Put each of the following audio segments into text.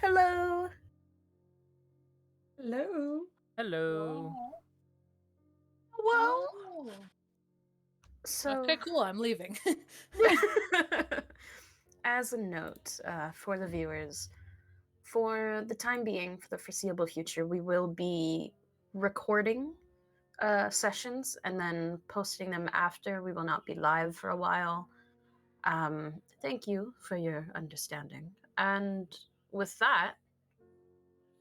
Hello. Hello. Hello. Well, Oh. so Okay, cool. I'm leaving. as a note for the viewers, for the time being, for the foreseeable future, we will be recording sessions and then posting them after. We will not be live for a while. Thank you for your understanding. And with that,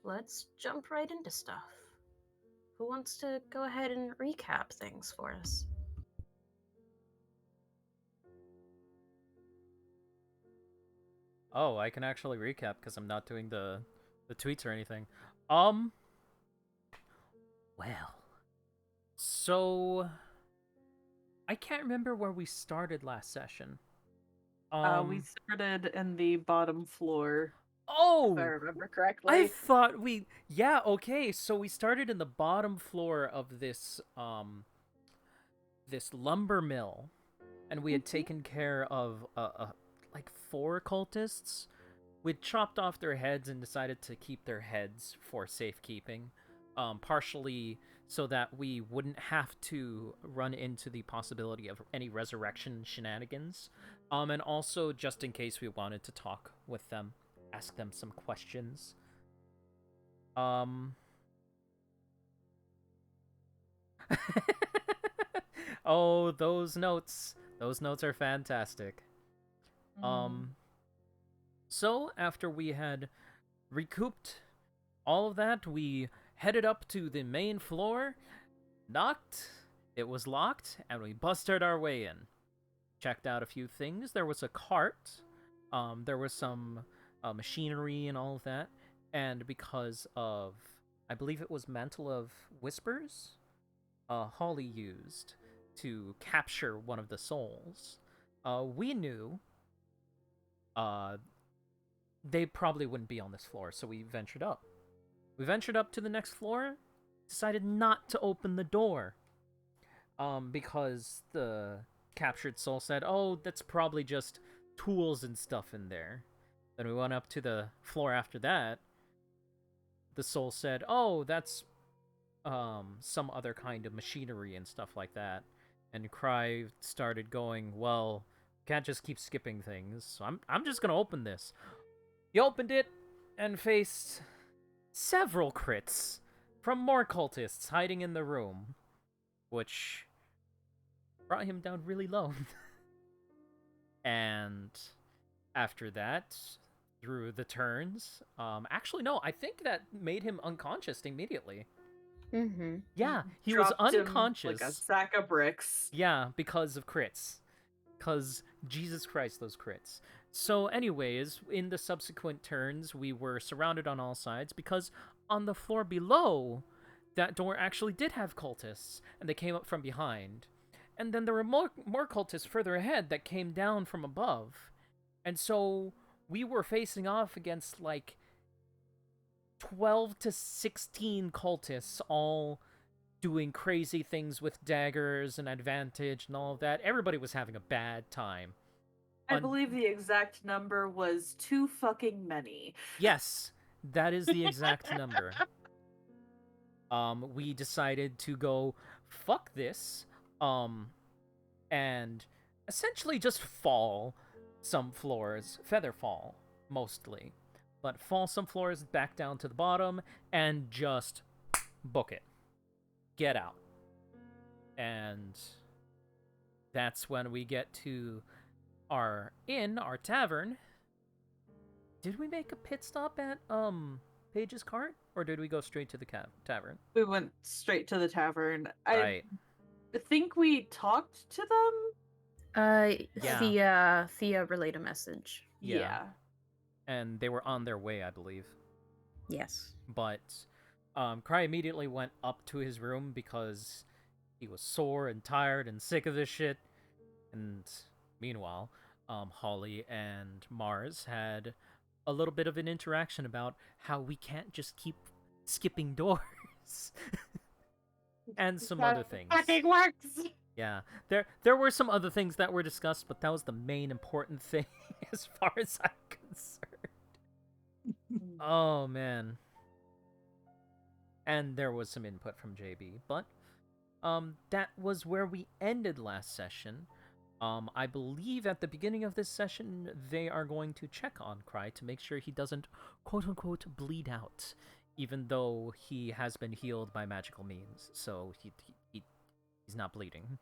let's jump right into stuff. Who wants to go ahead and recap things for us? Oh, I can actually recap because I'm not doing the tweets or anything. Um, well, so I can't remember where we started last session. We started in the bottom floor, if I Oh, remember correctly. I thought yeah, okay, so we started in the bottom floor of this lumber mill, and we had taken care of like 4 cultists. We'd chopped off their heads and decided to keep their heads for safekeeping, partially so that we wouldn't have to run into the possibility of any resurrection shenanigans, and also just in case we wanted to talk with them, ask them some questions. Um. Oh, those notes. Those notes are fantastic. So after we had recouped all of that, we headed up to the main floor, knocked, it was locked, and we busted our way in. Checked out a few things. There was a cart, there was some machinery and all of that, and because of, I believe it was Mantle of Whispers, Holly used to capture one of the souls. We knew they probably wouldn't be on this floor, so we ventured up. We ventured up to the next floor, decided not to open the door. Because the captured soul said, oh, that's probably just tools and stuff in there. Then we went up to the floor after that. The soul said, oh, that's some other kind of machinery and stuff like that. And Cry started going, well, can't just keep skipping things, so I'm just gonna open this. He opened it and faced several crits from more cultists hiding in the room, which brought him down really low. And after that, through the turns, actually no, I think that made him unconscious immediately. Mm-hmm. Yeah, he was Dropped him unconscious. like a sack of bricks. Yeah, because of crits. Because, Jesus Christ, those crits. So, anyways, in the subsequent turns, we were surrounded on all sides because on the floor below, that door actually did have cultists, and they came up from behind. And then there were more cultists further ahead that came down from above. And so we were facing off against like 12 to 16 cultists, all doing crazy things with daggers and advantage and all of that. Everybody was having a bad time. I believe the exact number was too fucking many. Yes, that is the exact number. We decided to go fuck this, and essentially just fall some floors, feather fall mostly, but fall some floors back down to the bottom and just book it. Get out. And that's when we get to our inn, our tavern. Did we make a pit stop at Paige's cart, or did we go straight to the tavern? We went straight to the tavern. Right. I think we talked to them. Yeah. Thea relayed a message. Yeah. And they were on their way, I believe. Yes. But Cry immediately went up to his room because he was sore and tired and sick of this shit. And meanwhile, Holly and Mars had a little bit of an interaction about how we can't just keep skipping doors. And some other things. Fucking works. Yeah, there were some other things that were discussed, but that was the main important thing as far as I'm concerned. Oh, man. And there was some input from JB, but that was where we ended last session. I believe at the beginning of this session, they are going to check on Cry to make sure he doesn't, quote unquote, bleed out, even though he has been healed by magical means. So he's not bleeding.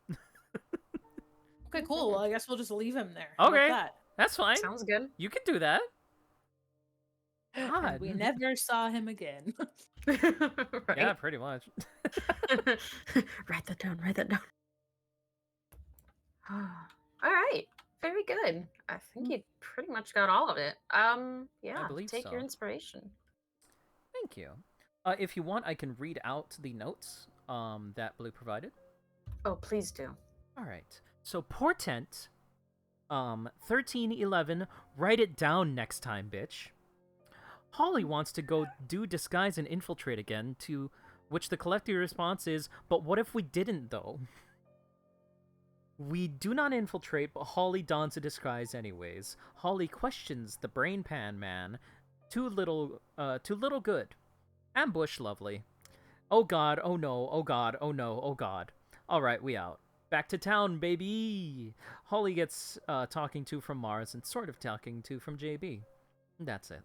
Okay, cool. Well, I guess we'll just leave him there. Okay, How about that? that's fine. Sounds good. You can do that. And God. we never saw him again. Right? Yeah, pretty much. Write that down. Write that down. All right. Very good. I think you pretty much got all of it. Yeah. I believe Take so. your inspiration. Thank you. If you want, I can read out the notes that Blue provided. Oh, please do. All right. So portent, 1311. Write it down next time, bitch. Holly wants to go do disguise and infiltrate again. To which the collective response is, "But what if we didn't, though?" We do not infiltrate, but Holly dons a disguise anyways. Holly questions the brain pan man. Too little good. Ambush, lovely. Oh god, oh no, oh god, oh no, oh god. Alright, we out. Back to town, baby! Holly gets talking to from Mars and sort of talking to from JB. That's it.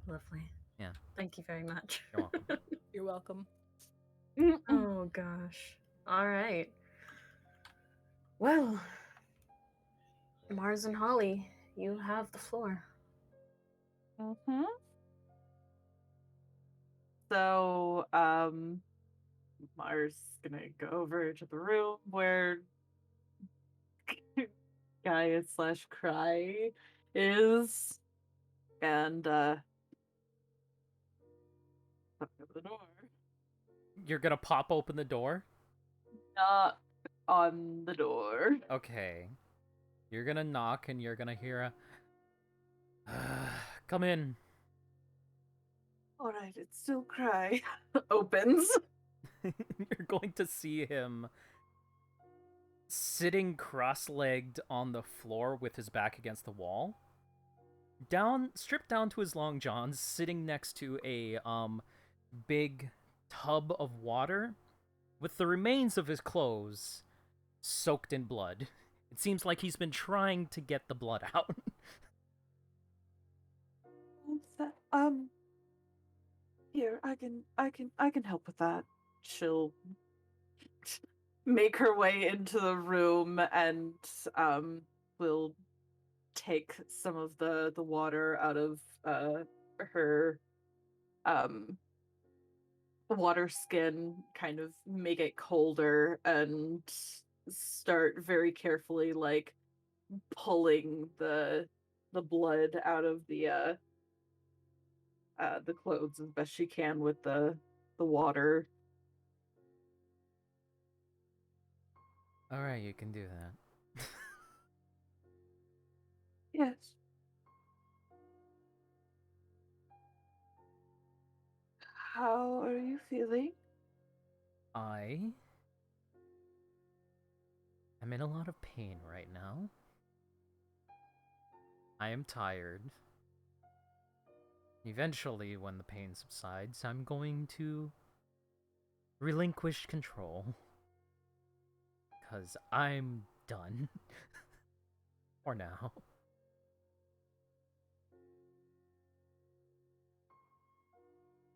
Lovely. Yeah. Thank you very much. You're welcome. You're welcome. Oh gosh. All right. Well, Mars and Holly, you have the floor. Mm-hmm. So, Mars is gonna go over to the room where Gaia slash Cry is, and open the door. You're gonna pop open the door? Knock on the door. Okay. You're gonna knock and you're gonna hear a... Come in. Alright, it's still Cry. Opens. You're going to see him sitting cross-legged on the floor with his back against the wall. Stripped down to his long johns, sitting next to a big tub of water with the remains of his clothes soaked in blood. It seems like he's been trying to get the blood out. What's that? Here, I can help with that. She'll make her way into the room and will take some of the water out of her water skin, kind of make it colder, and start very carefully like pulling the blood out of the clothes as best she can with the water. Alright, you can do that. Yes. How are you feeling? I am in a lot of pain right now. I am tired. Eventually, when the pain subsides, I'm going to relinquish control. Because I'm done. For now.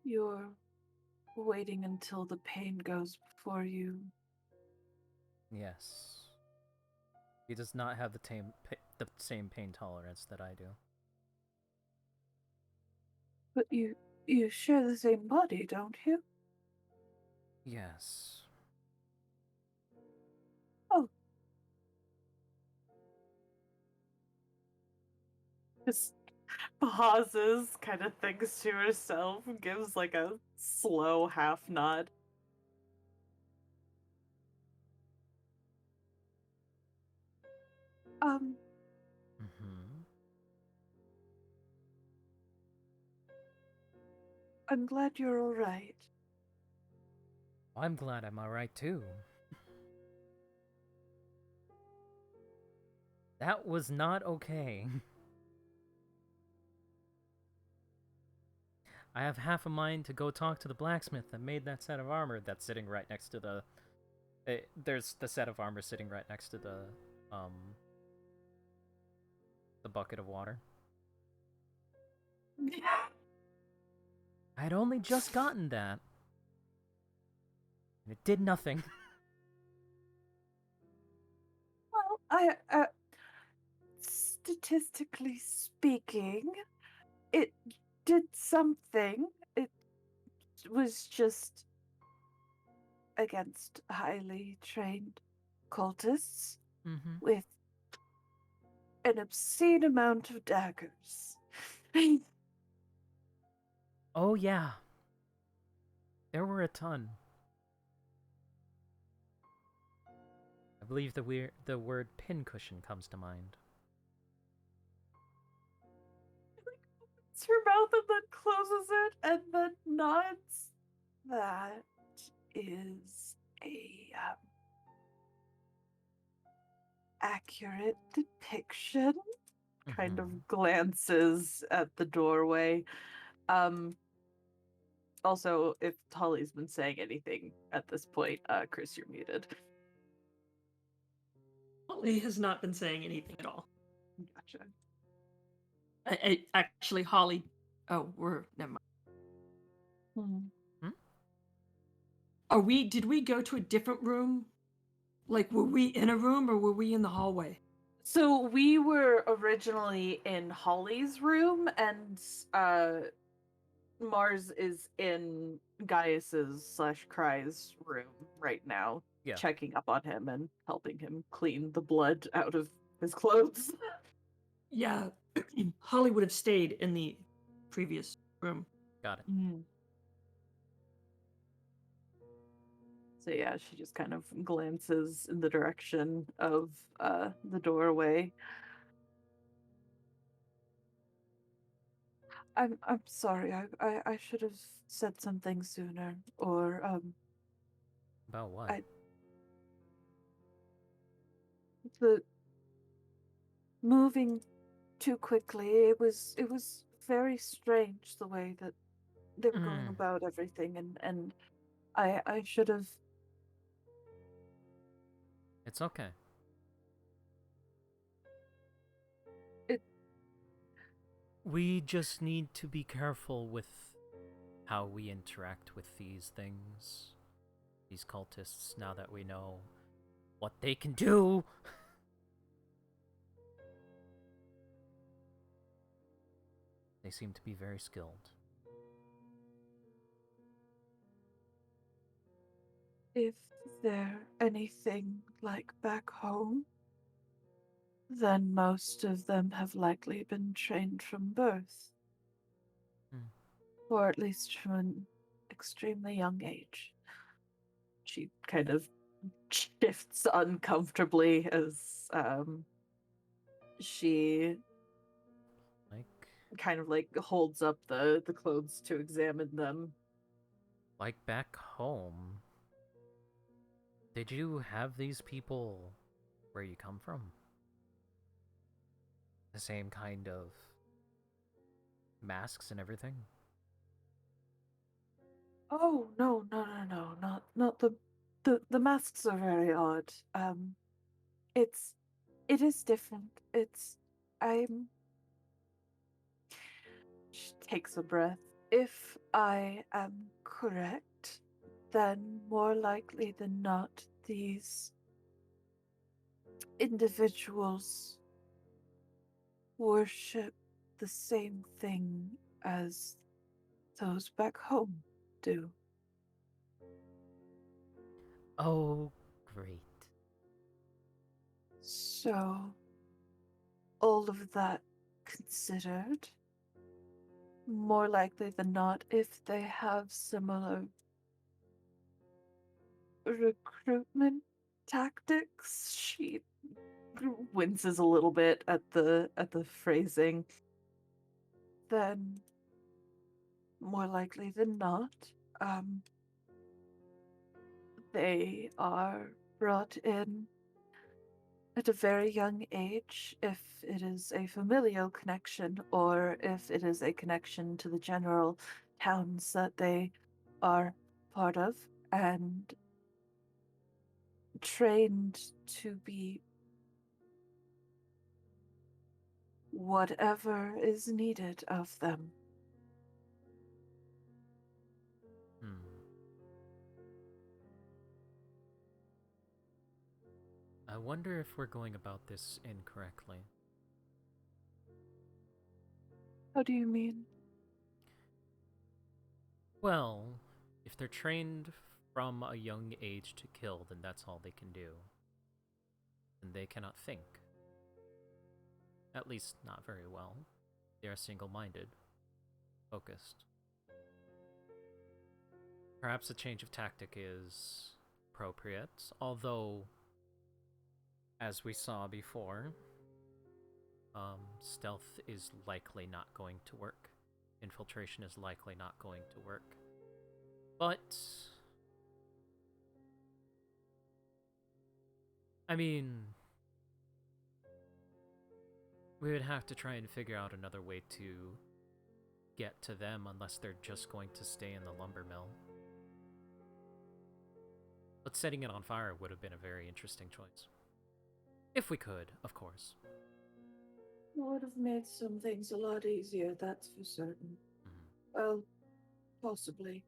You're waiting until the pain goes before you. Yes. He does not have the same pain tolerance that I do. But you share the same body, don't you? Yes. Oh. Just pauses, kind of thinks to herself, gives like a slow half nod. Mm-hmm. I'm glad you're alright. I'm glad I'm alright too. That was not okay. I have half a mind to go talk to the blacksmith that made that set of armor that's sitting right next to the. There's the set of armor sitting right next to the bucket of water. I had only just gotten that, and it did nothing. Well, statistically speaking, it did something. It was just against highly trained cultists Mm-hmm. with an obscene amount of daggers. Oh yeah, there were a ton. I believe the word pincushion comes to mind. It's her mouth and then closes it and then nods. That is a accurate depiction. Kind Mhm. of glances at the doorway. Also, if Holly's been saying anything at this point, Chris, you're muted. Holly has not been saying anything at all. Gotcha. Actually, Holly. Oh, never mind. Hmm? Did we go to a different room? Like, were we in a room or were we in the hallway? So we were originally in Holly's room, and Mars is in Gaius's / Cry's room right now, Yeah. checking up on him and helping him clean the blood out of his clothes. Yeah, Holly would have stayed in the previous room. Got it. So yeah, she just kind of glances in the direction of the doorway. I'm sorry. I should have said something sooner, or About what? the moving too quickly. It was very strange the way that they were going about everything, and I should have. It's okay. We just need to be careful with how we interact with these things, these cultists, now that we know what they can do. They seem to be very skilled. If they're anything like back home, then most of them have likely been trained from birth. Or at least from an extremely young age. She kind of shifts uncomfortably as she kind of like holds up the clothes to examine them. Like back home, did you have these people where you come from? The same kind of masks and everything? Oh no, not the masks are very odd. It is different. I'm She takes a breath. If I am correct, then more likely than not, these individuals worship the same thing as those back home do. Oh, great. So, all of that considered, more likely than not, if they have similar recruitment tactics, she winces a little bit at the phrasing, then more likely than not, they are brought in at a very young age, if it is a familial connection or if it is a connection to the general towns that they are part of and trained to be whatever is needed of them. Hmm. I wonder if we're going about this incorrectly. How do you mean? Well, if they're trained from a young age to kill, then that's all they can do. And they cannot think. At least, not very well. They are single-minded, focused. Perhaps a change of tactic is appropriate, although, as we saw before, stealth is likely not going to work. Infiltration is likely not going to work. But I mean, we would have to try and figure out another way to get to them unless they're just going to stay in the lumber mill. But setting it on fire would have been a very interesting choice. If we could, of course. It would have made some things a lot easier, that's for certain. Mhm. Well, possibly.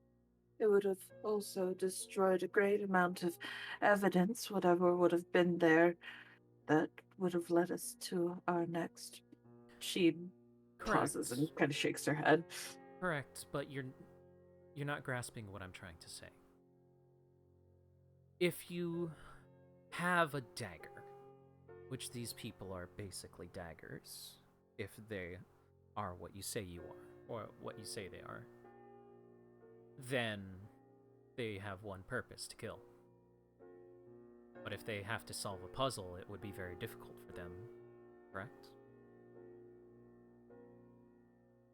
It would have also destroyed a great amount of evidence, whatever would have been there, that would have led us to our next. She pauses and kind of shakes her head. Correct, but you're not grasping what I'm trying to say. If you have a dagger, which these people are basically daggers, if they are what you say you are, or what you say they are, then they have one purpose: to kill. But if they have to solve a puzzle, it would be very difficult for them, correct?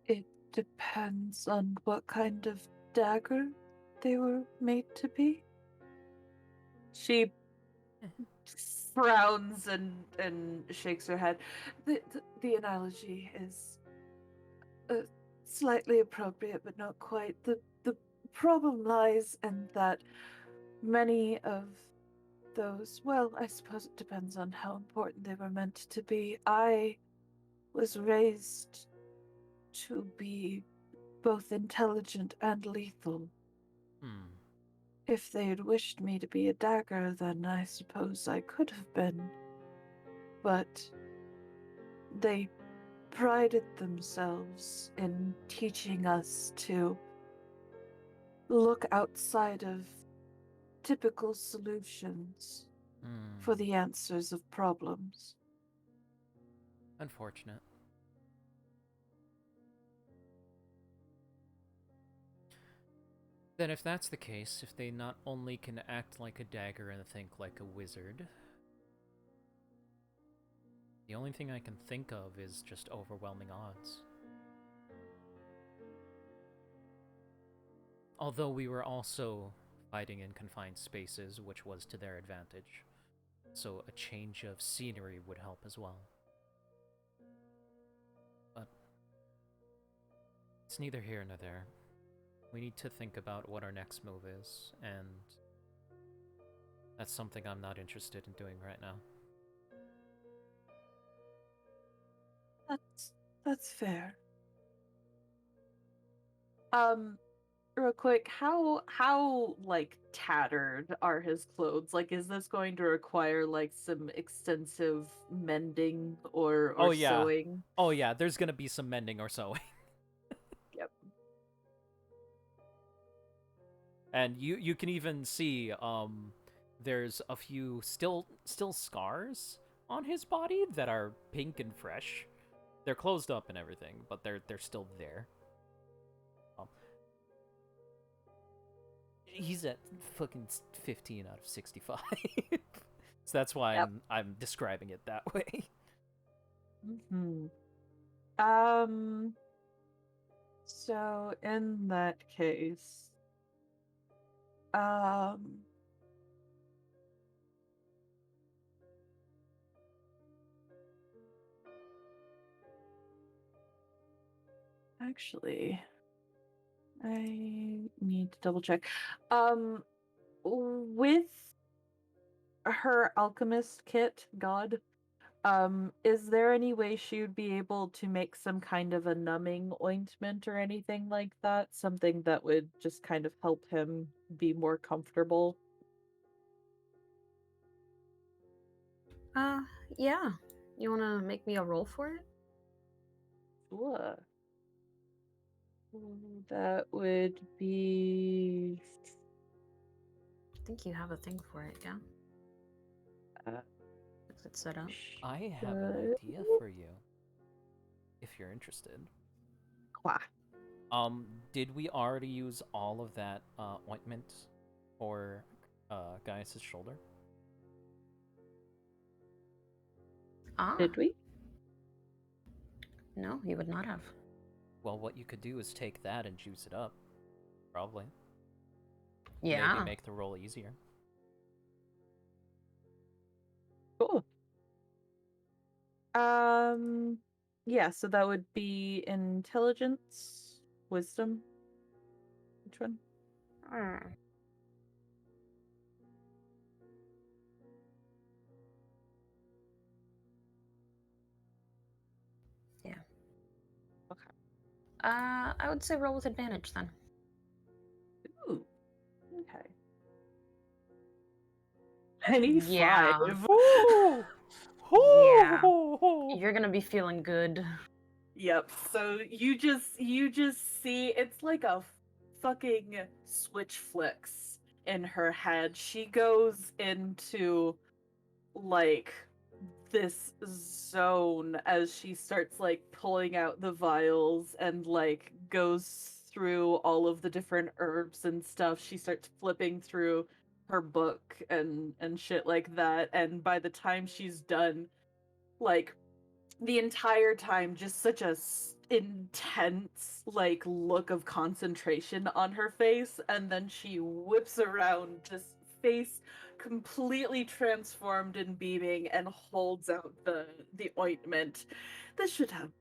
It depends on what kind of dagger they were made to be. She frowns and shakes her head. The analogy is slightly appropriate, but not quite. The problem lies in that many of those, well, I suppose it depends on how important they were meant to be. I was raised to be both intelligent and lethal. Hmm. If they had wished me to be a dagger, then I suppose I could have been. But they prided themselves in teaching us to look outside of typical solutions for the answers of problems. Unfortunate. Then if that's the case, if they not only can act like a dagger and think like a wizard, the only thing I can think of is just overwhelming odds. Although we were also fighting in confined spaces, which was to their advantage, so a change of scenery would help as well. But it's neither here nor there. We need to think about what our next move is, and that's something I'm not interested in doing right now. That's fair. Real quick, how like tattered are his clothes? Like, is this going to require like some extensive mending or Oh yeah. sewing? Oh yeah, there's gonna be some mending or sewing. Yep. And you can even see there's a few still scars on his body that are pink and fresh. They're closed up and everything, but they're still there. He's at fucking 15 out of 65. So that's why Yep. I'm describing it that way. Mm-hmm. So in that case, actually, I need to double check. With her alchemist kit, God, is there any way she would be able to make some kind of a numbing ointment or anything like that? Something that would just kind of help him be more comfortable? Yeah. You wanna make me a roll for it? Sure. That would be I think you have a thing for it, yeah? uh, Is it set up? I have an idea for you, if you're interested. Qua. Did we already use all of that ointment for Gaius's shoulder? Ah, Did we? no, you would not have. Well, what you could do is take that and juice it up. Probably. Yeah. Maybe make the roll easier. Cool. Yeah, so that would be intelligence, wisdom. Which one? Hmm. Yeah. Okay. I would say roll with advantage then. Ooh. Okay. 95. Yeah. Ooh! Yeah. You're gonna be feeling good. Yep. So you just see it's like a fucking switch flicks in her head. She goes into like this zone as she starts like pulling out the vials and like goes through all of the different herbs and stuff. She starts flipping through her book and shit like that, and by the time she's done, like the entire time just such a intense like look of concentration on her face, and then she whips around, just face completely transformed and beaming, and holds out the ointment. This should help.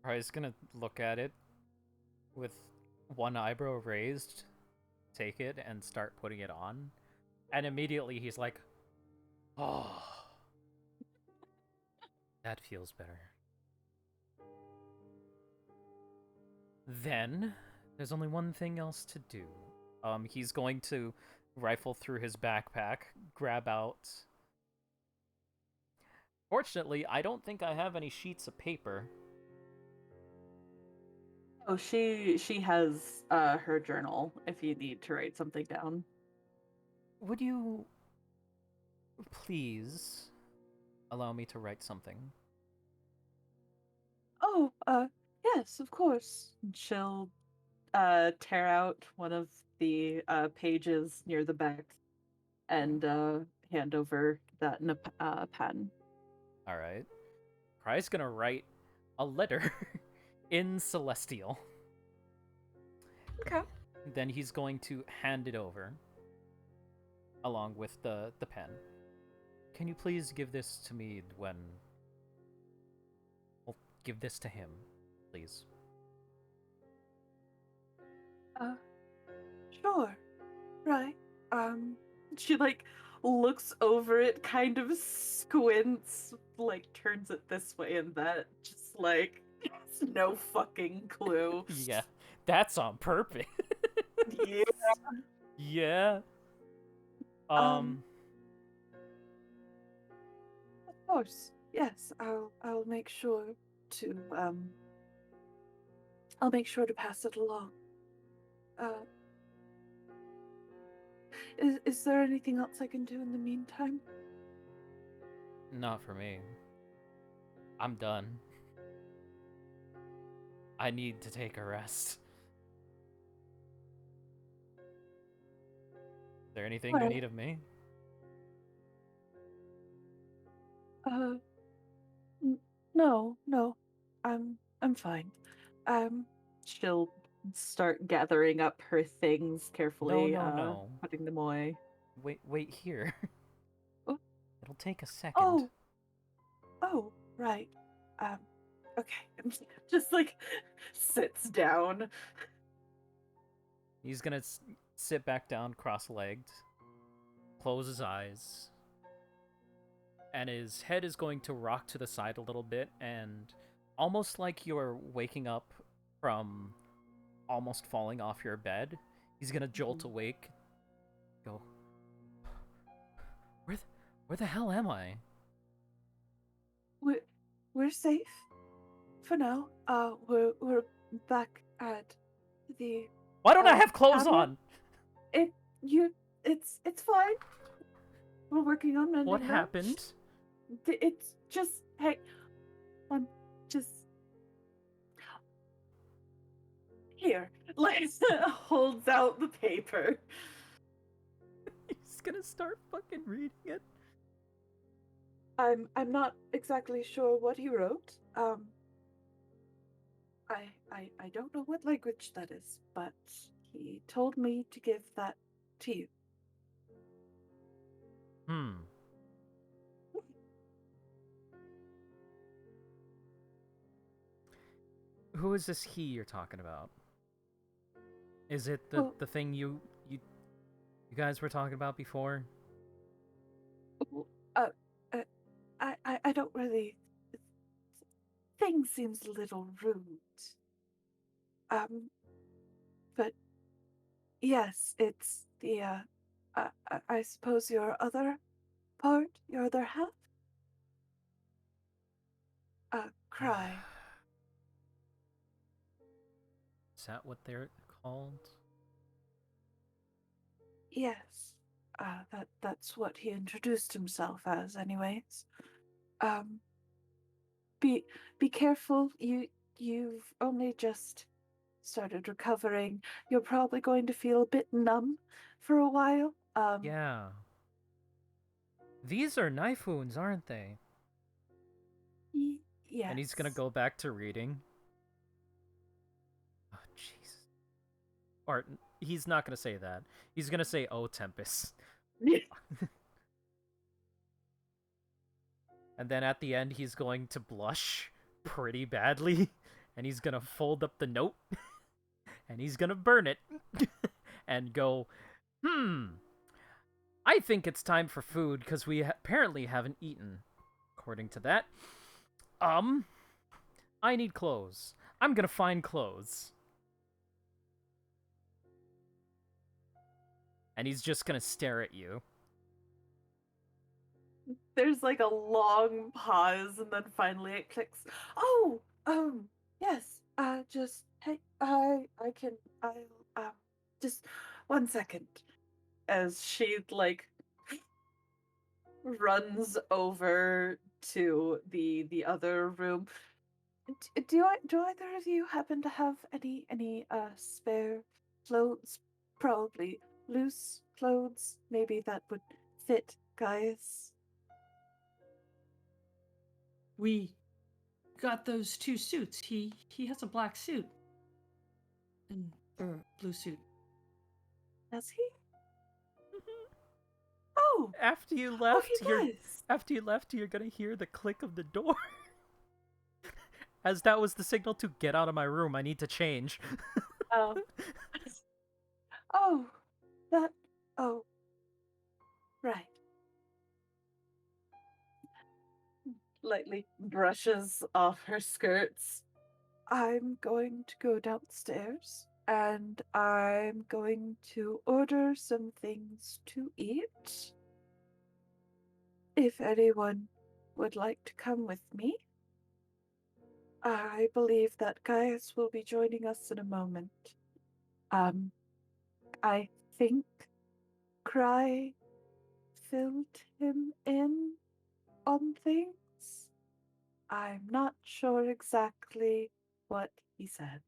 He's gonna look at it with one eyebrow raised, take it, and start putting it on. And immediately he's like, oh, that feels better. Then, there's only one thing else to do. He's going to rifle through his backpack, grab out... Fortunately, I don't think I have any sheets of paper. Oh, she has her journal if you need to write something down. Would you please allow me to write something? Oh, yes, of course. She'll tear out one of the pages near the back and hand over that in a pen. Alright. Cry's gonna write a letter in Celestial. Okay. Then he's going to hand it over, along with the pen. Can you please give this to me when... Well, give this to him, please. Sure. Right. She like looks over it, kind of squints, like turns it this way and that, just like has no fucking clue. Yeah, that's on purpose. Yeah. Yeah. Of course. Yes, I'll make sure to I'll make sure to pass it along. Uh is there anything else I can do in the meantime? Not for me. I'm done. I need to take a rest. Is there anything you Alright. need of me? Uh no. I'm fine. She'll start gathering up her things carefully, No. putting them away. Wait here. Oh. It'll take a second. Oh, right. Um, Okay. Just like sits down. He's gonna sit back down, cross-legged, close his eyes, and his head is going to rock to the side a little bit, and almost like you're waking up from almost falling off your bed, he's gonna jolt awake, go, where the hell am I? We're safe for now. We're back at the Why don't I have clothes cabin. on? It's fine. We're working on mending What them. happened? It's just hey, just here. Like holds out the paper. He's gonna start fucking reading it. I'm not exactly sure what he wrote. I don't know what language that is, but he told me to give that to you. Who is this he you're talking about? Is it Well- the thing you guys were talking about before? I don't really. Thing seems a little rude. But yes, it's the I suppose your other part, your other half. Cry. Is that what they're called? Yes. That's what he introduced himself as, anyways. Be careful. You've only just started recovering. You're probably going to feel a bit numb for a while. Yeah. These are knife wounds, aren't they? Yes. And he's gonna go back to reading. Oh, jeez. Or, he's not gonna say that. He's gonna say, oh, Tempest. And then at the end, he's going to blush pretty badly. And he's gonna fold up the note. And he's gonna burn it. And go, I think it's time for food, because we apparently haven't eaten. According to that. I need clothes. I'm gonna find clothes. And he's just gonna stare at you. There's like a long pause, and then finally it clicks. Oh, yes. Just hey, I'll just 1 second. As she like runs over to the other room. Do either of you happen to have any spare clothes? Probably loose clothes. Maybe that would fit, guys. We got those 2 suits. He has a black suit and blue suit. Does he? Oh, After you oh, left, he does. you're gonna hear the click of the door. As that was the signal to get out of my room. I need to change. Oh. Oh, that. Oh, right. Lightly brushes off her skirts. I'm going to go downstairs and I'm going to order some things to eat. If anyone would like to come with me, I believe that Gaius will be joining us in a moment. I think Cry filled him in on things. I'm not sure exactly what he said.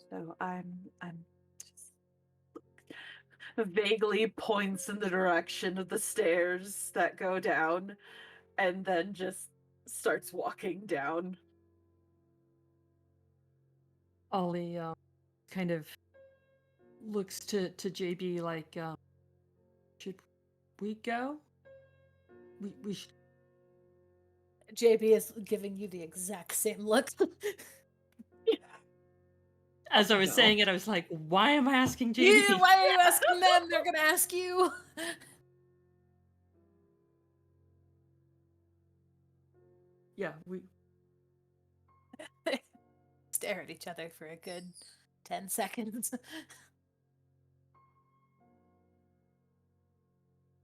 So I'm just vaguely points in the direction of the stairs that go down, and then just starts walking down. Ollie kind of looks to JB like, should we go? We should. JB is giving you the exact same look. As I was No. saying it, I was like, why am I asking JD? You, why are you asking them? They're gonna ask you. Yeah, we. Stare at each other for a good 10 seconds.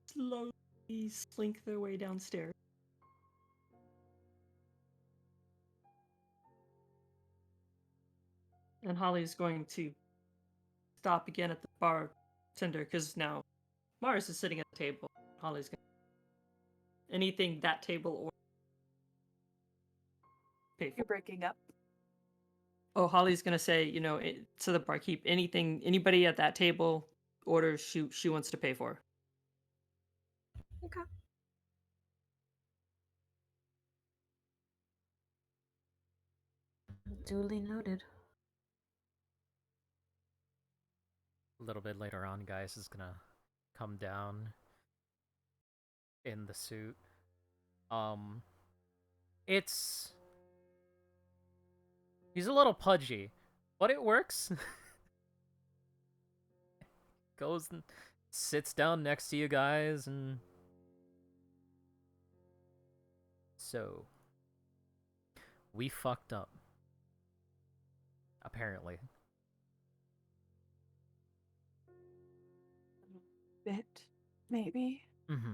Slowly slink their way downstairs. And Holly's going to stop again at the bartender because now Mars is sitting at the table. Holly's going to anything that table or pay for. You're breaking up. Oh, Holly's going to say, to the barkeep, anybody at that table orders she wants to pay for. Okay. Duly noted. A little bit later on, Gaius is gonna come down in the suit. It's he's a little pudgy, but it works. Goes and sits down next to you guys, and so we fucked up. Apparently. Bit, maybe. Mm-hmm.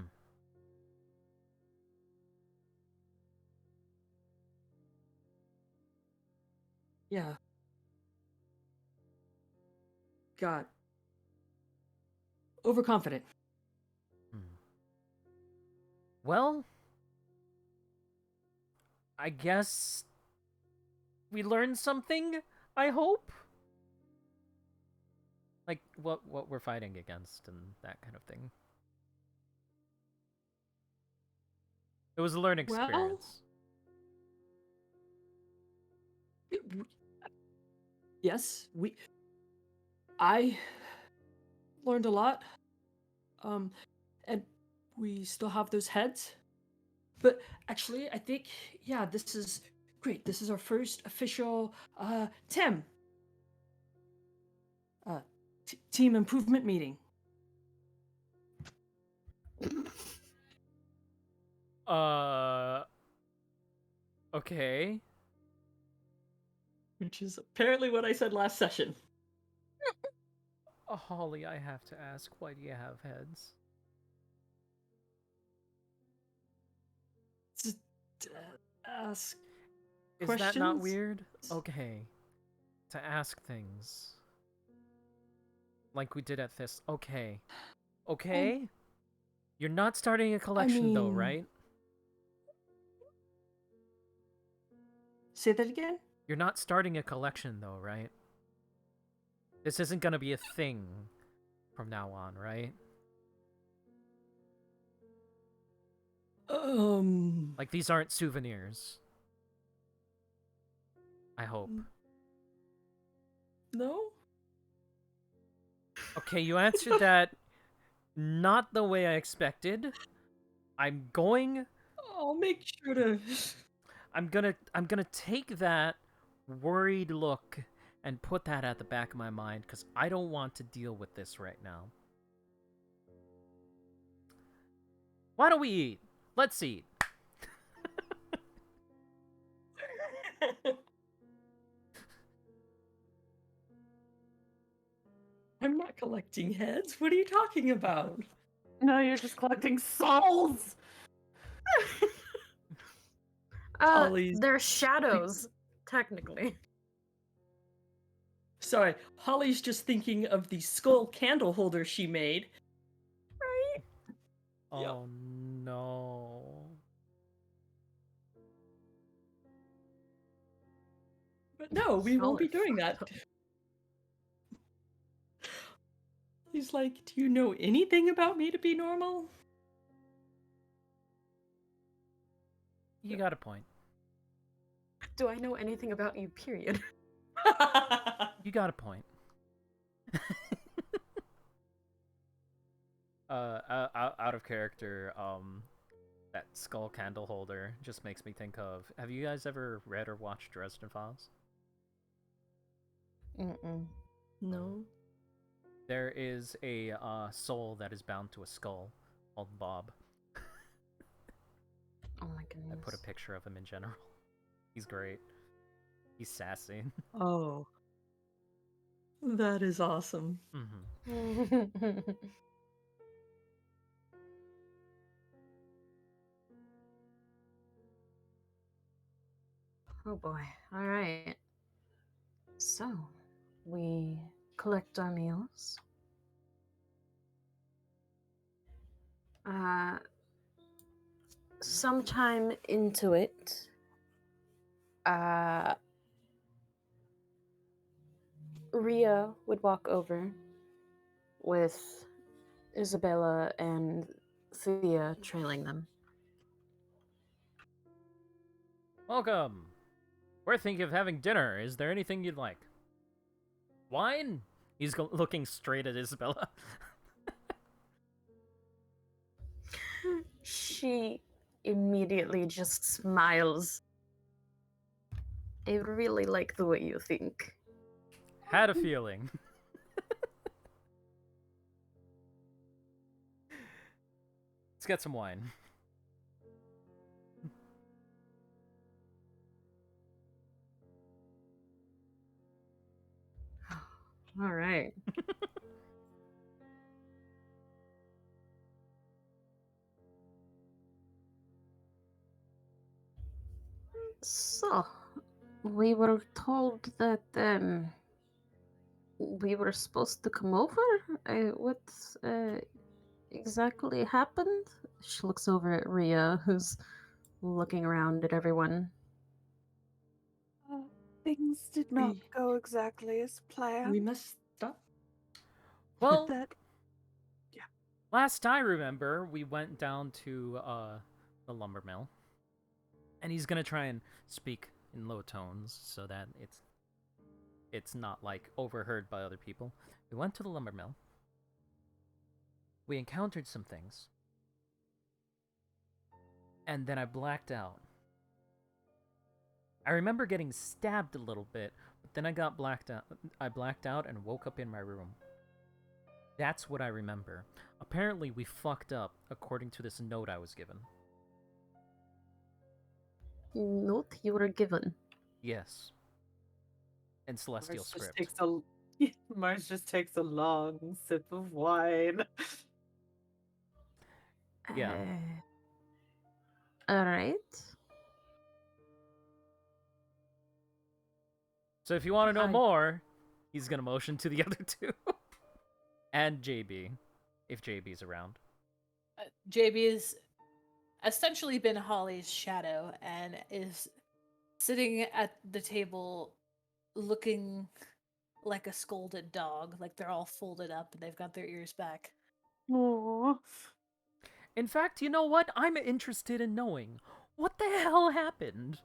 Yeah. Got overconfident. Well, I guess we learned something, I hope. Like what we're fighting against and that kind of thing. It was a learning Well, experience. Yes, I learned a lot. And we still have those heads. But actually, I think, yeah, this is great. This is our first official TIM. Team improvement meeting. Okay. Which is apparently what I said last session. Holly, I have to ask, why do you have heads? Just ask Is questions. that not weird? Okay. To ask things. Like we did at this. Okay. Okay? You're not starting a collection though, mean- right? Say that again? You're not starting a collection though, right? This isn't gonna be a thing from now on, right? Like, these aren't souvenirs. I hope. No? Okay, you answered that not the way I expected. I'm going... I'll make sure to... I'm gonna take that worried look and put that at the back of my mind, because I don't want to deal with this right now. Why don't we eat? Let's eat. I'm not collecting heads. What are you talking about? No, you're just collecting souls. Holly's- They're shadows, technically. Sorry, Holly's just thinking of the skull candle holder she made. Right? Oh no. But no, we won't be Solid doing that. fucked He's like, do you know anything about me to be normal? You got a point. Do I know anything about you, period? You got a point. Out of character, that skull candle holder just makes me think of. Have you guys ever read or watched Dresden Files? Mm-mm. No. There is a soul that is bound to a skull called Bob. Oh my I put a goodness. picture of him in general. He's great. He's sassy. Oh. That is awesome. Mm-hmm. Oh boy. All right. So, we collect our meals. Uh, Sometime into it, Ria would walk over with Isabella and Thea trailing them. Welcome. We're thinking of having dinner. Is there anything you'd like? Wine? He's looking straight at Isabella. She immediately just smiles. I really like the way you think. Had a feeling. Let's get some wine. All right. So, we were told that we were supposed to come over. What exactly happened? She looks over at Ria, who's looking around at everyone. Things did not We- go exactly as planned. We messed up. Well, That last I remember, we went down to the lumber mill, and he's gonna try and speak in low tones so that it's not like overheard by other people. We went to the lumber mill. We encountered some things, and then I blacked out. I remember getting stabbed a little bit, but then I got blacked out. I blacked out and woke up in my room. That's what I remember. Apparently, we fucked up according to this note I was given. Note you were given. Yes. In Celestial Mars just script. takes a Mars just takes a long sip of wine. Yeah. All right. So if you want to know I- more, he's gonna motion to the other two. And JB, if JB's around. JB has essentially been Holly's shadow and is sitting at the table looking like a scolded dog. Like they're all folded up and they've got their ears back. Aww. In fact, you know what? I'm interested in knowing what the hell happened.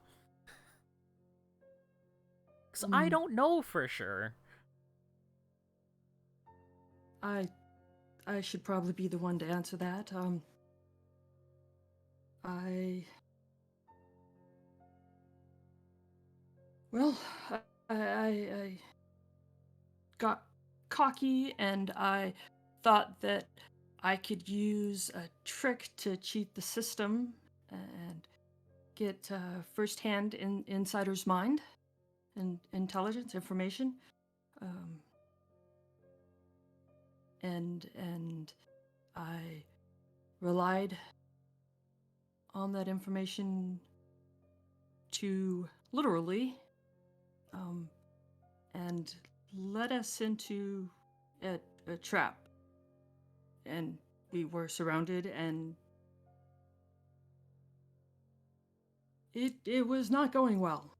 Because I don't know for sure. I should probably be the one to answer that. Well, I got cocky and I thought that I could use a trick to cheat the system and get firsthand insider's mind and intelligence information. And I relied on that information to literally and led us into a trap. And we were surrounded, and it was not going well.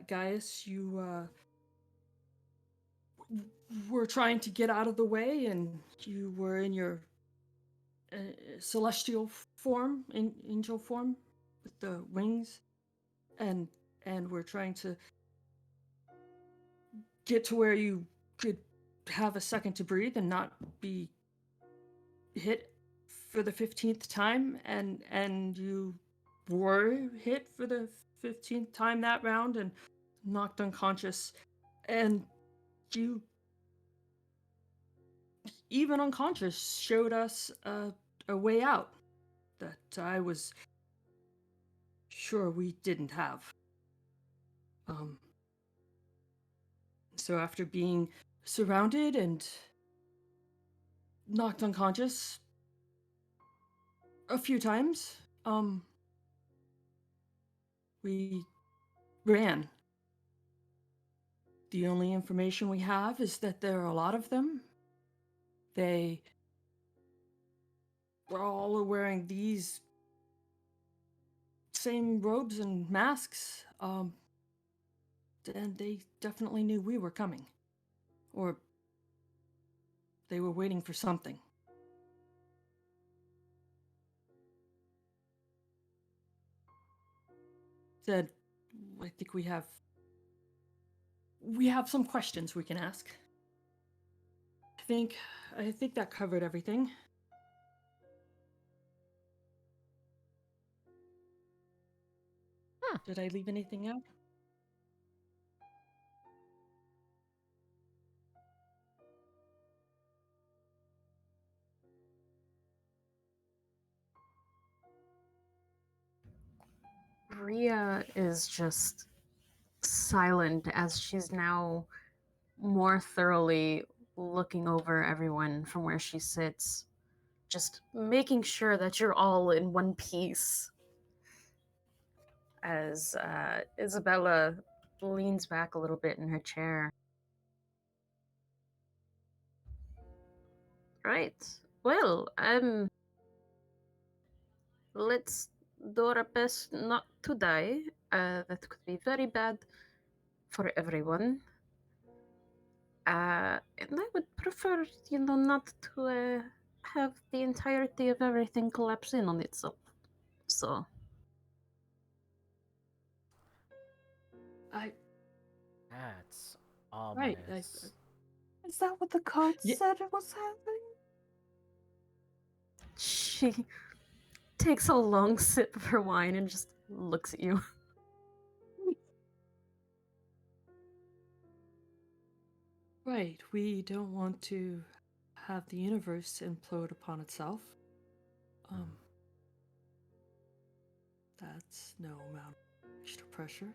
Gaius, you were trying to get out of the way, and you were in your celestial form, angel form, with the wings, and we're trying to get to where you could have a second to breathe and not be hit for the 15th time, and you were hit for the 15th time that round and knocked unconscious, and you, even unconscious, showed us a way out that I was sure we didn't have. So after being surrounded and knocked unconscious a few times, we ran. The only information we have is that there are a lot of them. They were all wearing these same robes and masks, and they definitely knew we were coming. Or they were waiting for something. Said, I think we have some questions we can ask. I think that covered everything. Did I leave anything out? Ria is just silent as she's now more thoroughly looking over everyone from where she sits, just making sure that you're all in one piece. As Isabella leans back a little bit in her chair. Right. Well, let's do our best not to die. That could be very bad for everyone. And I would prefer, not to have the entirety of everything collapse in on itself. So. That's Right. ominous. Is that what the code Yeah. said it was happening? She takes a long sip of her wine and just looks at you. Right. We don't want to have the universe implode upon itself. That's no amount of extra pressure.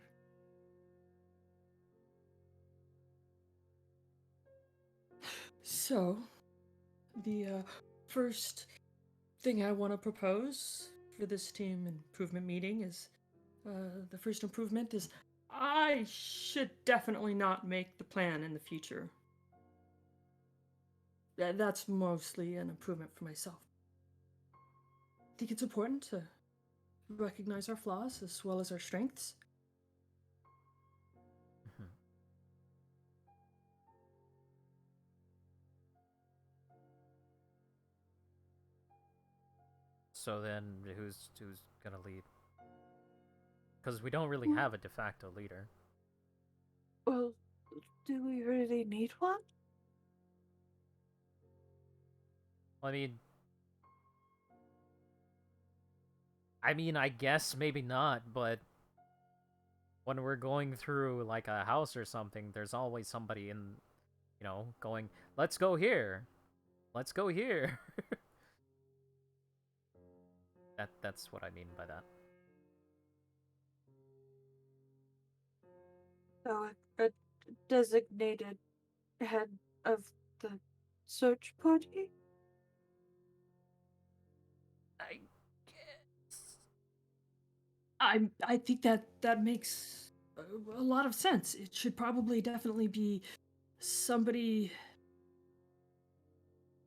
So, the first thing I want to propose for this team improvement meeting is the first improvement is I should definitely not make the plan in the future. That's mostly an improvement for myself. I think it's important to recognize our flaws as well as our strengths. Mhm. So then, who's gonna lead? Because we don't really have a de facto leader. Well, do we really need one? I guess maybe not, but when we're going through like a house or something, there's always somebody in, going, let's go here. Let's go here. That's what I mean by that. So a designated head of the search party? I guess. I think that makes a lot of sense. It should probably definitely be somebody,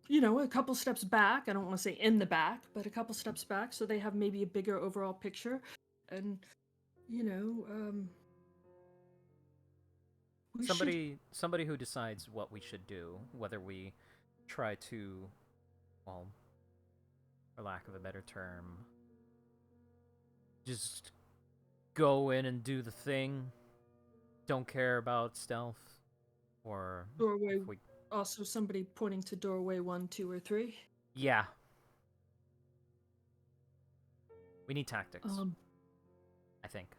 a couple steps back. I don't want to say in the back, but a couple steps back so they have maybe a bigger overall picture. And, we should. Somebody who decides what we should do, whether we try to, well, for lack of a better term, just go in and do the thing, don't care about stealth, Or Doorway. if we... Also, somebody pointing to doorway 1, 2, or 3. Yeah. We need tactics, I think.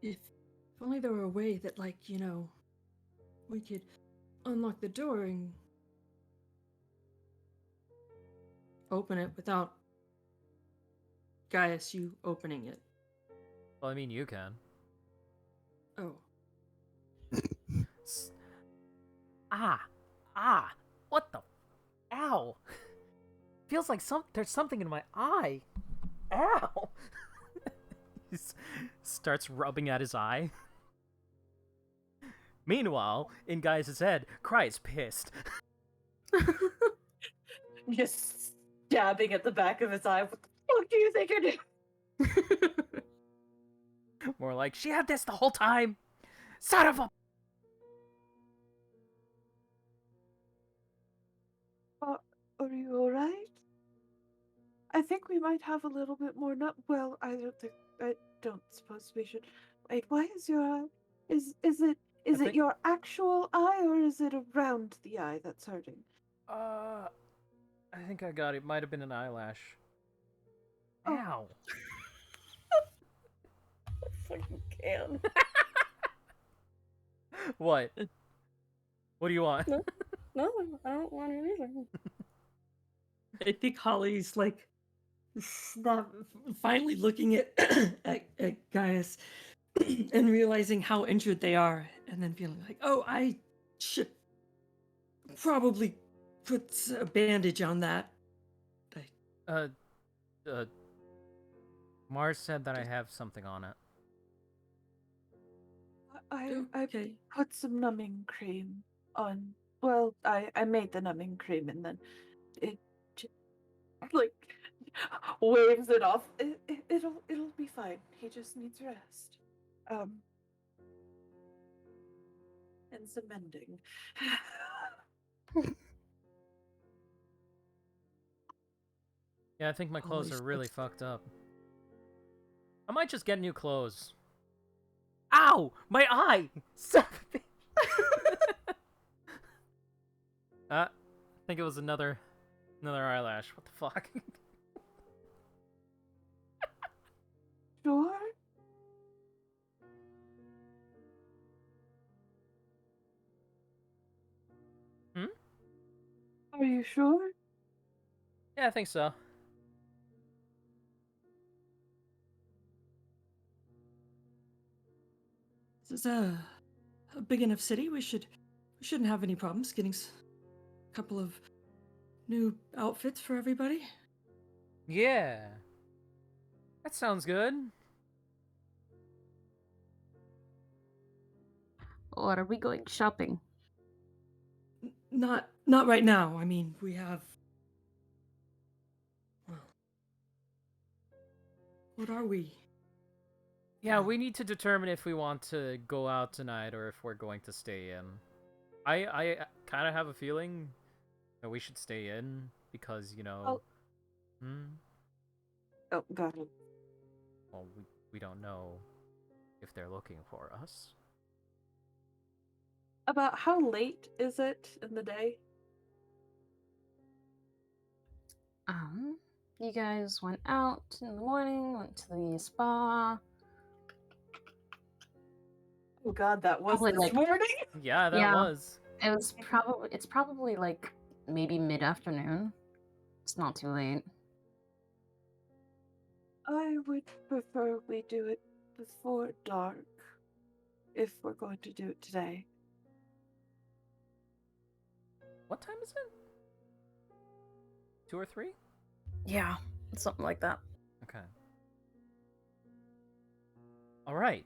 If only there were a way that, like, we could unlock the door and open it without Gaius, you opening it. Well, I mean, you can. Oh. S- what the... Ow! Feels like there's something in my eye. Ow! He starts rubbing at his eye. Meanwhile, in Gaius' head, Cry is pissed. Just stabbing at the back of his eye. What the fuck do you think you're doing? More like, she had this the whole time! Son of a... Are you alright? I think we might have a little bit more well, I don't suppose we should. Wait, why is your eye? Is it think- your actual eye or is it around the eye that's hurting? I think I got it. Might have been an eyelash. Oh. Ow. Fucking can. What? What do you want? No. No, I don't want anything. I think Holly's like finally looking at at Gaius and realizing how injured they are, and then feeling like, oh, I should probably put a bandage on that. Mars said that I have something on it. I Okay. put some numbing cream on. Well, I made the numbing cream and then it like waves it off. It'll be fine. He just needs rest. And some mending. Yeah, I think my clothes Holy are really smokes. fucked up. I might just get new clothes. Ow! My eye! Son of a bitch. I think it was another eyelash. What the fuck? Sure? Hmm? Are you sure? Yeah, I think so. This is a big enough city. We shouldn't have any problems getting a couple of new outfits for everybody. Yeah. That sounds good. Or are we going shopping? Not right now. I mean, we have. Well, what are we? Yeah, we need to determine if we want to go out tonight or if we're going to stay in. I kind of have a feeling that we should stay in because, Oh. Oh, got it. Well, we don't know if they're looking for us. About how late is it in the day? You guys went out in the morning, went to the spa. Oh god, that was Probably this like- morning? Yeah, that Yeah. was. It's probably like maybe mid-afternoon. It's not too late. I would prefer we do it before dark. If we're going to do it today. What time is it? 2 or 3? Yeah, something like that. Okay. All right.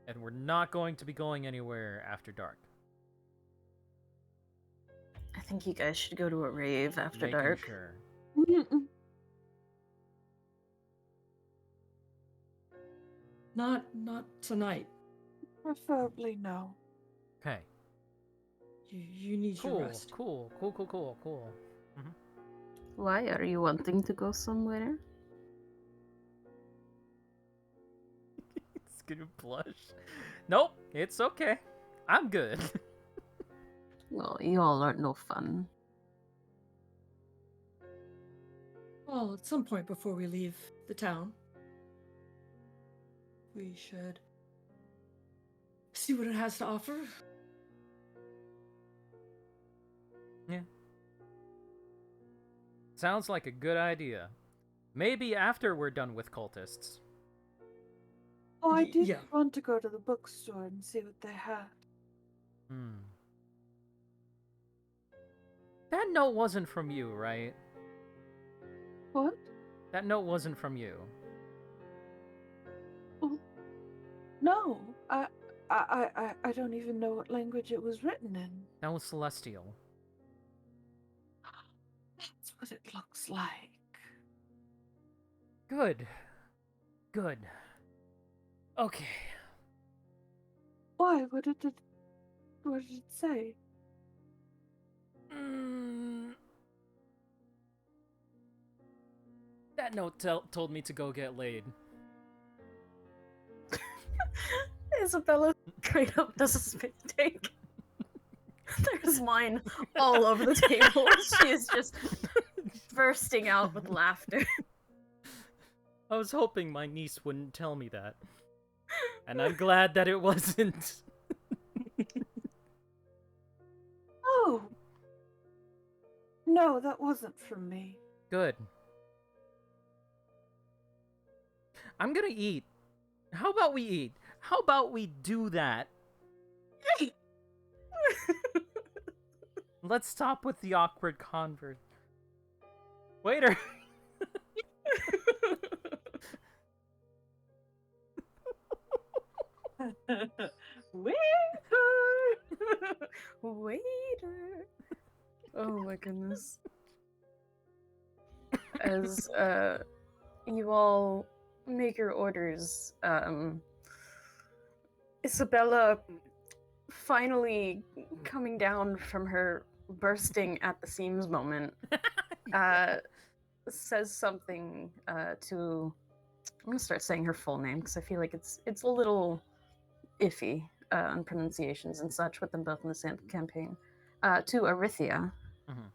And we're not going to be going anywhere after dark. I think you guys should go to a rave after Making dark. sure. Mm-mm. Not tonight. Preferably no. Okay. You need your Cool. rest. Cool. Why are you wanting to go somewhere? gonna blush. Nope, it's okay. I'm good. Well, you all aren't no fun. Well, at some point before we leave the town, we should see what it has to offer. Yeah. Sounds like a good idea. Maybe after we're done with cultists. Oh, I did Yeah. want to go to the bookstore and see what they had. Hmm. That note wasn't from you, right? What? That note wasn't from you. No, I don't even know what language it was written in. That was Celestial. That's what it looks like. Good. Good. Okay. Why? What did it say? That note told me to go get laid. Isabella straight up does a spit take. There's wine all over the table. She is just bursting out with laughter. I was hoping my niece wouldn't tell me that. And I'm glad that it wasn't. Oh! No, that wasn't from me. Good. I'm gonna eat. How about we eat? How about we do that? Let's stop with the awkward convert. Waiter! Waiter! Waiter. Oh my goodness. As you all make your orders, Isabella finally coming down from her bursting at the seams moment says something to I'm gonna start saying her full name because I feel like it's a little iffy on pronunciations and such with them both in the same campaign. To Arithia Mhm.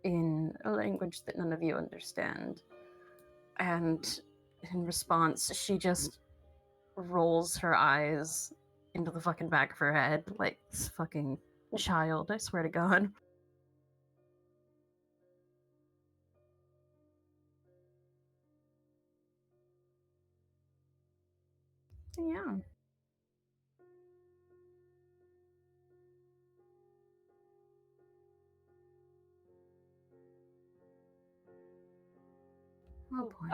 in a language that none of you understand. And in response, she just rolls her eyes into the fucking back of her head like this fucking child, I swear to God. Yeah. Oh boy.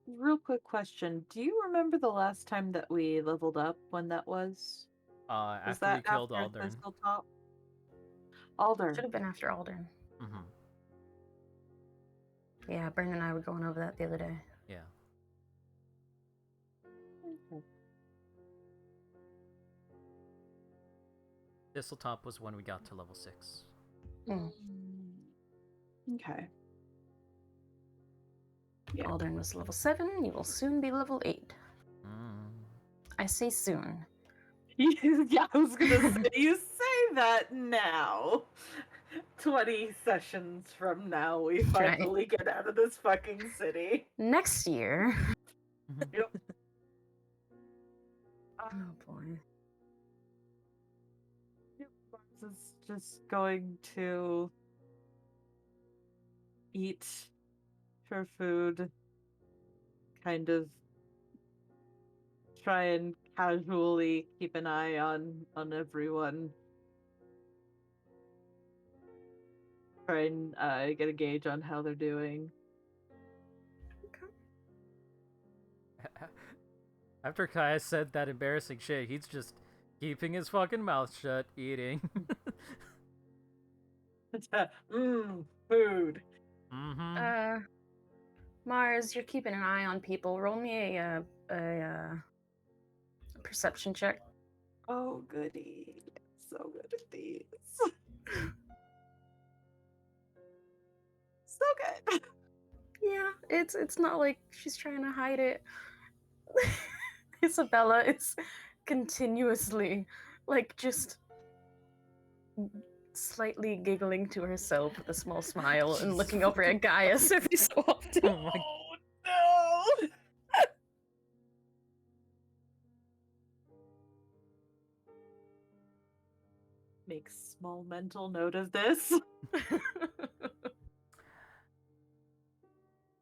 Real quick question. Do you remember the last time that we leveled up when that was? Was After that we killed after Aldern. Thistletop? Alder. Should have been after Aldern. Mm-hmm. Yeah, Brandon and I were going over that the other day. Yeah. Okay. Thistletop was when we got to level 6. Okay. Yeah. Aldern was level 7, you will soon be level 8. Mm. I say soon. Yeah, I was gonna say, you say that now. 20 sessions from now, we Right. finally get out of this fucking city. Next year. Yep. Oh boy. Yep, Mars is just going to eat her food, kind of try and casually keep an eye on everyone. Try and get a gauge on how they're doing. After Kaya said that embarrassing shit, he's just keeping his fucking mouth shut, eating. Food. Mm-hmm. Mars, you're keeping an eye on people. Roll me a perception check. Oh, goody. So good at these. So good. Yeah, it's not like she's trying to hide it. Isabella is continuously, like, just slightly giggling to herself with a small smile and looking over at Gaius every so often. Oh my Oh no! Make small mental note of this.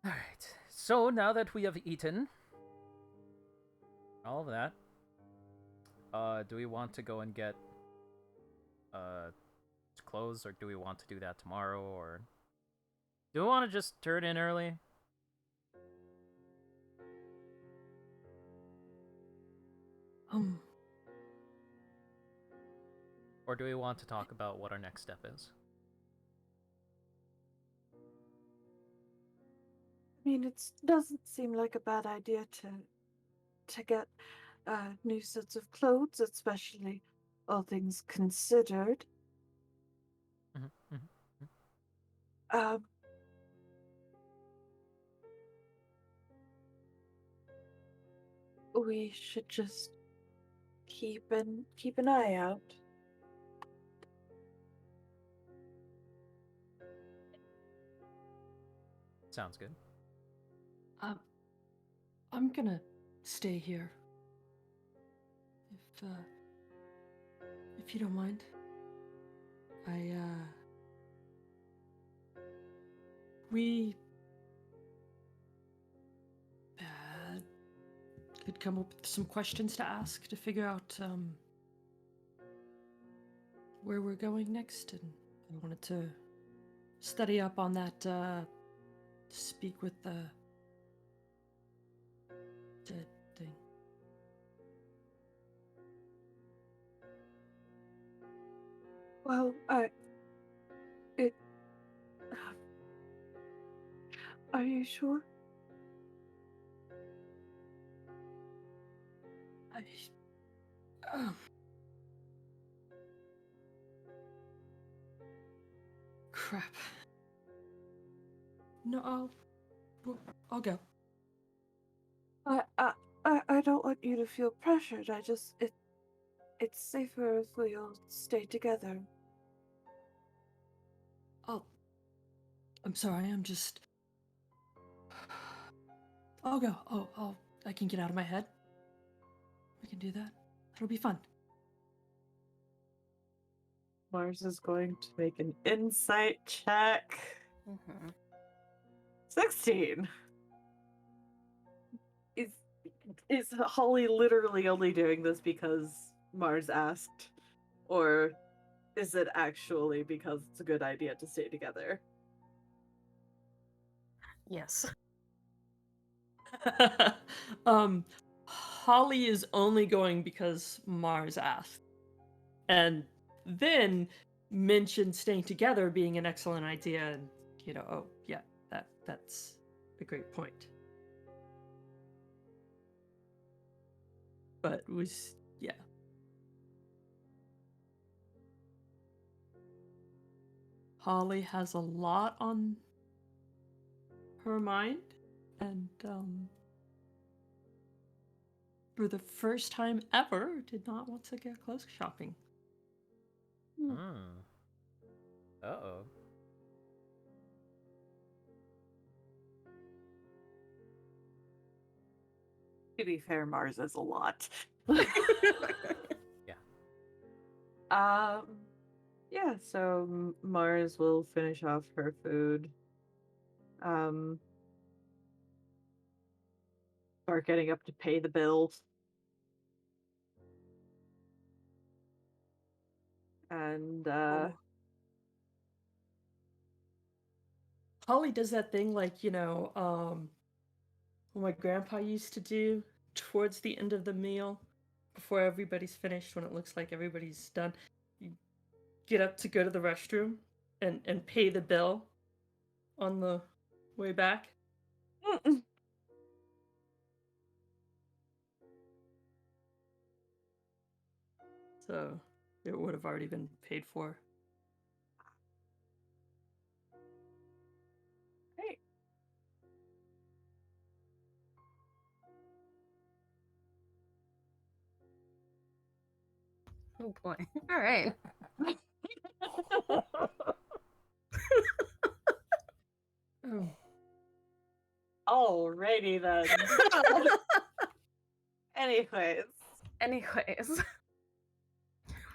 Alright. So now that we have eaten all of that, do we want to go and get clothes, or do we want to do that tomorrow, or do we want to just turn in early? Or do we want to talk about what our next step is? I mean, it doesn't seem like a bad idea to get new sets of clothes, especially all things considered. Mm-hmm, mm-hmm. Um, we should just keep an eye out. Sounds good. I'm gonna stay here. If you don't mind. We could come up with some questions to ask to figure out where we're going next, and I wanted to study up on that, speak with the dead thing. Well, are you sure? Oh. Crap. No, I'll go. I don't want you to feel pressured. It's safer if we all stay together. I'm sorry, I'll go. I can get out of my head. We can do that. It'll be fun. Mars is going to make an insight check. Mm-hmm. 16. Is Holly literally only doing this because Mars asked? Or is it actually because it's a good idea to stay together? Yes. Holly is only going because Mars asked. And then mentioned staying together being an excellent idea, and oh yeah, that's a great point. But yeah. Holly has a lot on her mind, and for the first time ever, did not want to go clothes shopping. Uh-oh. To be fair, Mars is a lot. Yeah. Yeah, so Mars will finish off her food. Start getting up to pay the bills. And Holly does that thing like, what my grandpa used to do towards the end of the meal, before everybody's finished, when it looks like everybody's done. You get up to go to the restroom and pay the bill on the way back. So it would have already been paid for. Great. Oh boy. All right. Oh, Alrighty then. Anyways. Anyways,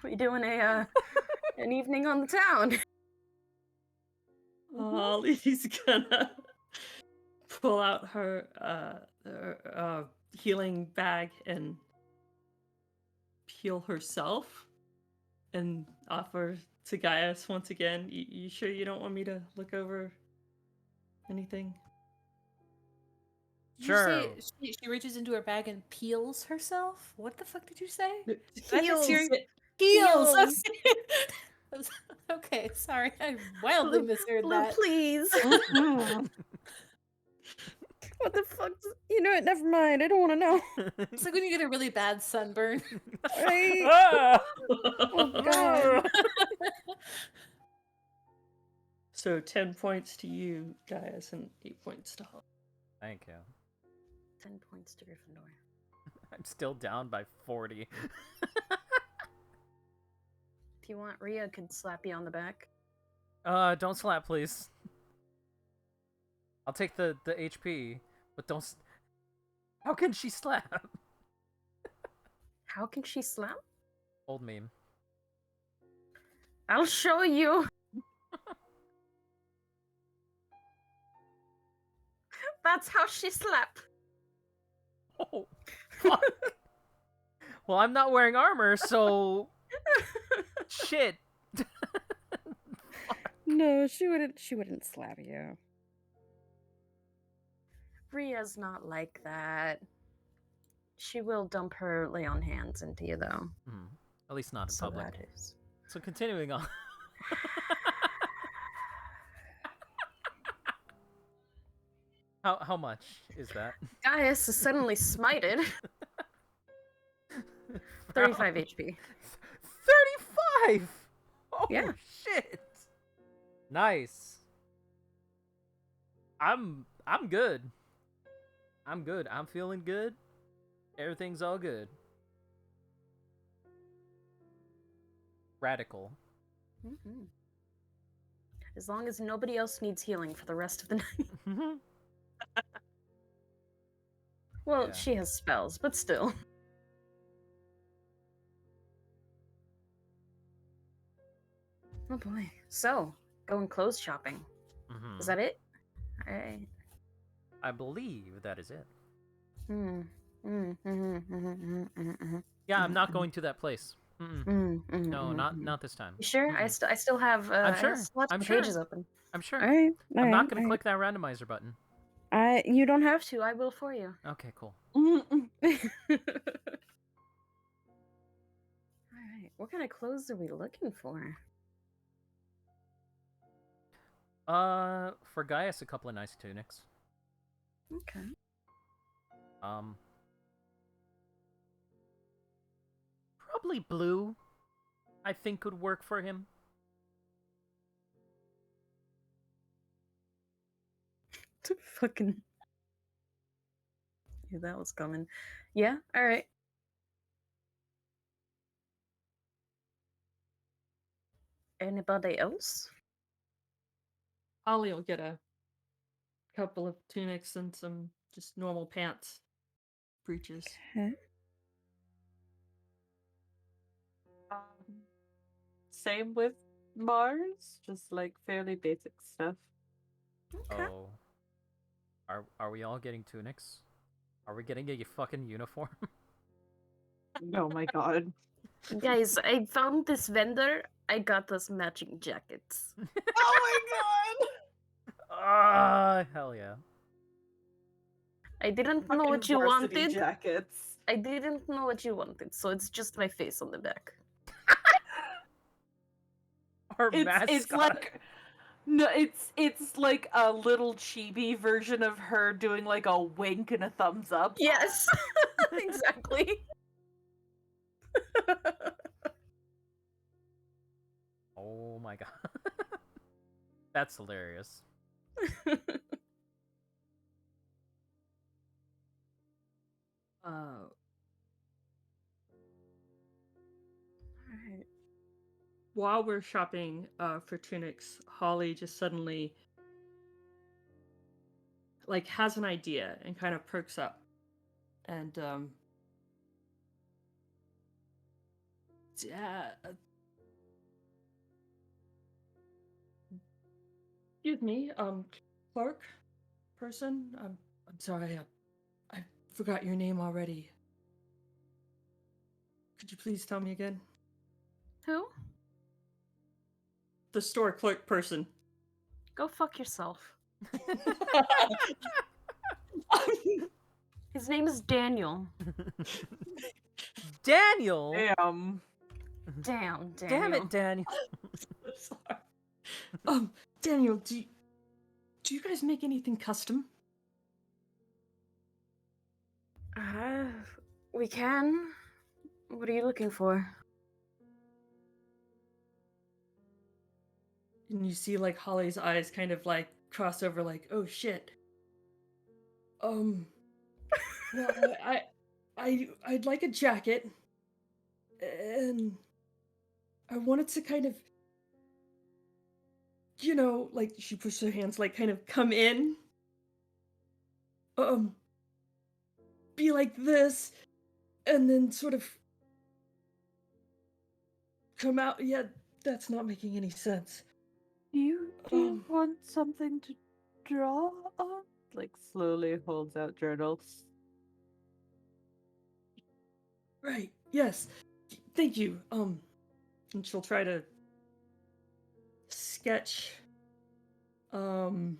we doing a an evening on the town. Holly's gonna pull out her healing bag and heal herself and offer to Gaius once again. You sure you don't want me to look over anything? Did you say Sure. she reaches into her bag and peels herself? What the fuck did you say? Heals. Heels. Heels. Okay, sorry. I wildly misheard Blue, that. please. Mhm. What the fuck? You know what? Never mind. I don't want to know. It's like when you get a really bad sunburn. Right? Ah! Oh god. So 10 points to you, Gaius, and 8 points to Holly. Thank you. 10 points to Gryffindor. I'm still down by 40. If you want, Rhea could slap you on the back. Don't slap, please. I'll take the HP, but don't. How can she slap? How can she slap? Old meme. I'll show you. That's how she slap. Oh, fuck. Well, I'm not wearing armor, so shit. No, she wouldn't. She wouldn't slap you. Rhea's not like that. She will dump her lay on hands into you, though. Hmm. At least not in So public. that is. So continuing on. How much is that? Gaius is suddenly smited. 35 HP. 35! Oh Yeah. shit! Nice. I'm good. I'm good. I'm feeling good. Everything's all good. Radical. Mm-hmm. As long as nobody else needs healing for the rest of the night. Well, Yeah. she has spells, but still. Oh boy. So, going clothes shopping. Mhm. Is that it? Alright. I believe that is it. Yeah, I'm not going to that place. No, not this time. You sure? Mm-mm. I still have I'm I sure. have lots I'm of sure. pages open. I'm sure. All right. I'm not gonna click that randomizer button. You don't have to. I will for you. Okay, cool. Alright. What kind of clothes are we looking for? For Gaius, a couple of nice tunics. Okay. Probably blue. I think could work for him. Fucking. Yeah, that was coming. Yeah, alright. Anybody else? Holly will get a couple of tunics and some just normal pants, breeches. Okay. Same with Mars, just like fairly basic stuff. Okay. Oh. Are we all getting tunics? Are we getting a fucking uniform? Oh my god. Guys, I found this vendor. I got us matching jackets. Oh my Ah, hell yeah. I didn't god! know what you Varsity wanted. jackets. I didn't know what you wanted, so it's just my face on the back. Our mascot. It's like no, it's like a little chibi version of her doing like a wink and a thumbs up. Yes, exactly. Oh my god. That's hilarious. right. While we're shopping for tunics, Holly just suddenly like has an idea and kind of perks up. And yeah, excuse me, clerk person. I'm sorry, I forgot your name already. Could you please tell me again? Who? The store clerk person. Go fuck yourself. His name is Daniel. Daniel! Damn. Damn, Daniel. Damn it, Daniel. Sorry. Daniel, do you guys make anything custom? We can. What are you looking for? And you see like Holly's eyes kind of like cross over like, oh shit. Well, I'd like a jacket, and I wanted to kind of, like she pushed her hands, like kind of come in, be like this, and then sort of come out. Yeah, that's not making any sense. Do you want something to draw on? Like slowly holds out journals. Right. Yes. Thank you. And she'll try to sketch the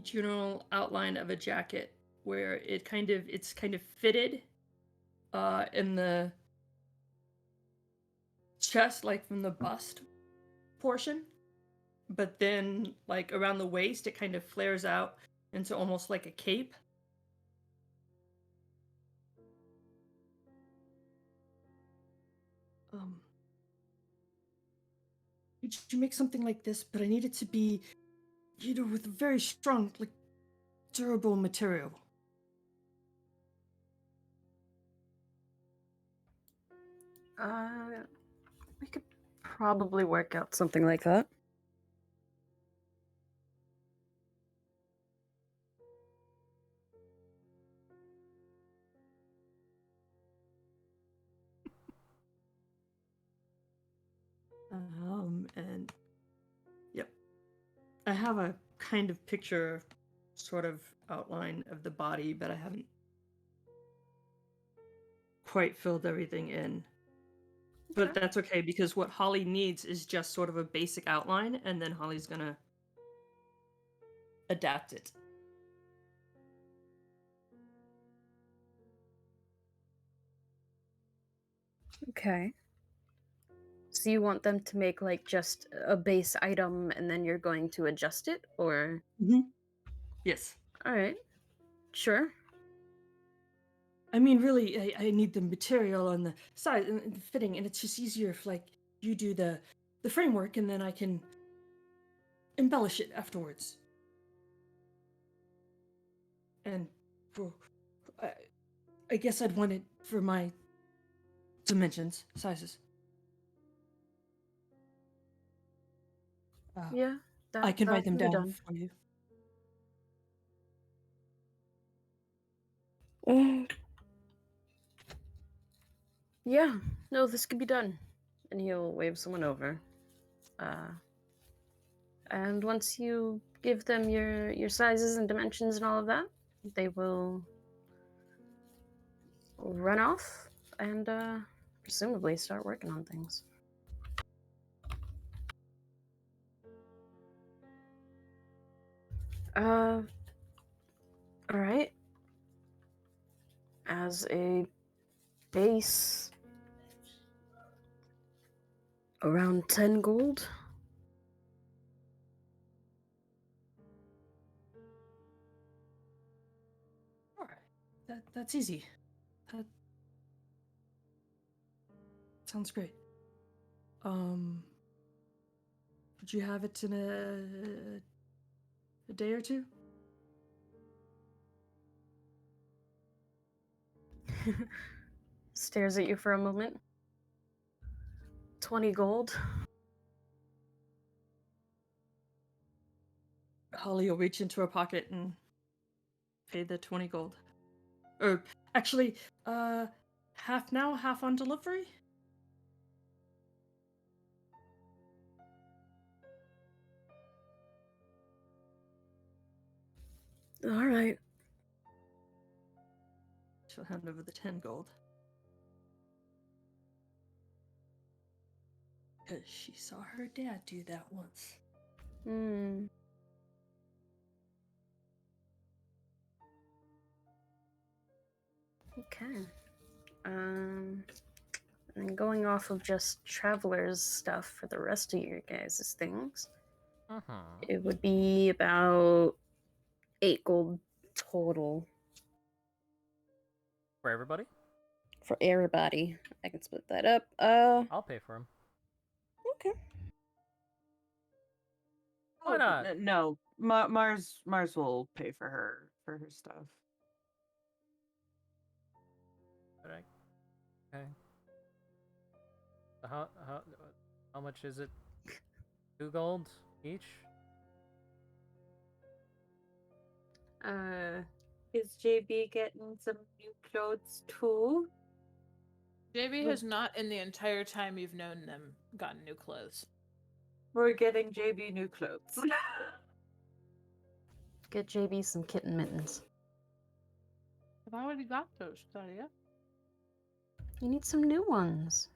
general outline of a jacket where it's kind of fitted in the chest, like from the bust portion, but then like around the waist it kind of flares out into almost like a cape. Could you make something like this, but I need it to be, with a very strong, like, durable material? We could probably work out something like that. And yep, I have a kind of picture, sort of outline of the body, but I haven't quite filled everything in. But Okay. that's okay, because what Holly needs is just sort of a basic outline, and then Holly's gonna adapt it. Okay. So you want them to make like just a base item and then you're going to adjust it, or? Yes. All right. Sure. I mean, really, I need the material and the size and the fitting, and it's just easier if, like, you do the framework, and then I can embellish it afterwards. And for, I guess I'd want it for my dimensions, sizes. Yeah. I can write them can be down for you. Yeah. No, this could be done. And he'll wave someone over. And once you give them your sizes and dimensions and all of that, they will run off and presumably start working on things. All right. As a base, around 10 gold. All right, that's easy. That sounds great. Would you have it in a day or two? stares at you for a moment. 20 gold. Holly will reach into her pocket and pay the 20 gold. Or actually, half now, half on delivery? All right. She'll hand over the 10 gold. Because she saw her dad do that once. Hmm. Okay. And going off of just travelers stuff for the rest of your guys' things, it would be about 8 gold total For everybody? for everybody. I can split that up. I'll pay for him. Okay. Why not? No, Mars will pay for her stuff. But okay. So how much is it? 2 gold each? Is JB getting some new clothes too? JB has not, in the entire time you've known them, gotten new clothes. We're getting JB new clothes. Get JB some kitten mittens. I've already got those, Talia. You need some new ones.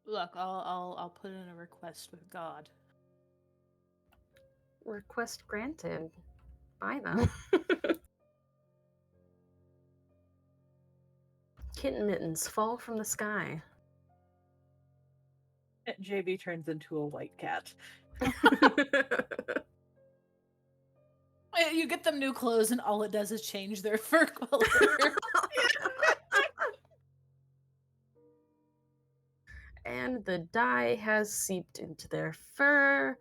Look, I'll put in a request with God. Request granted. Buy them. Kitten mittens fall from the sky. JB turns into a white cat. You get them new clothes, and all it does is change their fur color. And the dye has seeped into their fur.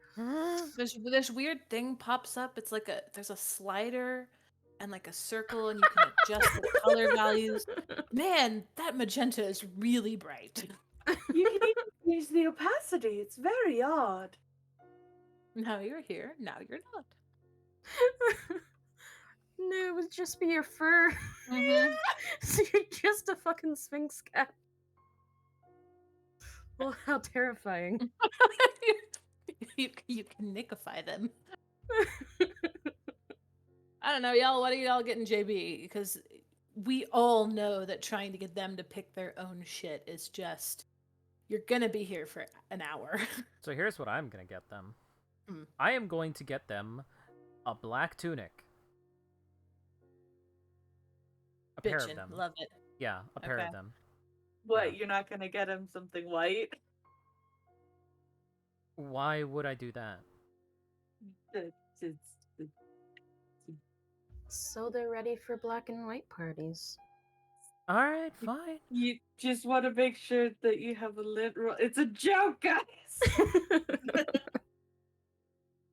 This weird thing pops up. It's like there's a slider and like a circle, and you can adjust the color values. Man, that magenta is really bright. You can even change the opacity. It's very odd. Now you're here. Now you're not. No, it would just be your fur. Mm-hmm. So you're just a fucking Sphinx cat. Well, how terrifying. you can nickify them. I don't know, y'all. What are y'all getting JB? Because we all know that trying to get them to pick their own shit is just, you're gonna be here for an hour. So here's what I'm gonna get them. Hmm. I am going to get them a black tunic. A pair of Bitchin', them. love it. Yeah, a pair Okay. of them. What, Yeah. you're not gonna get him something white? Why would I do that? So they're ready for black and white parties. Alright, fine. You just want to make sure that you have a literal. It's a joke, guys.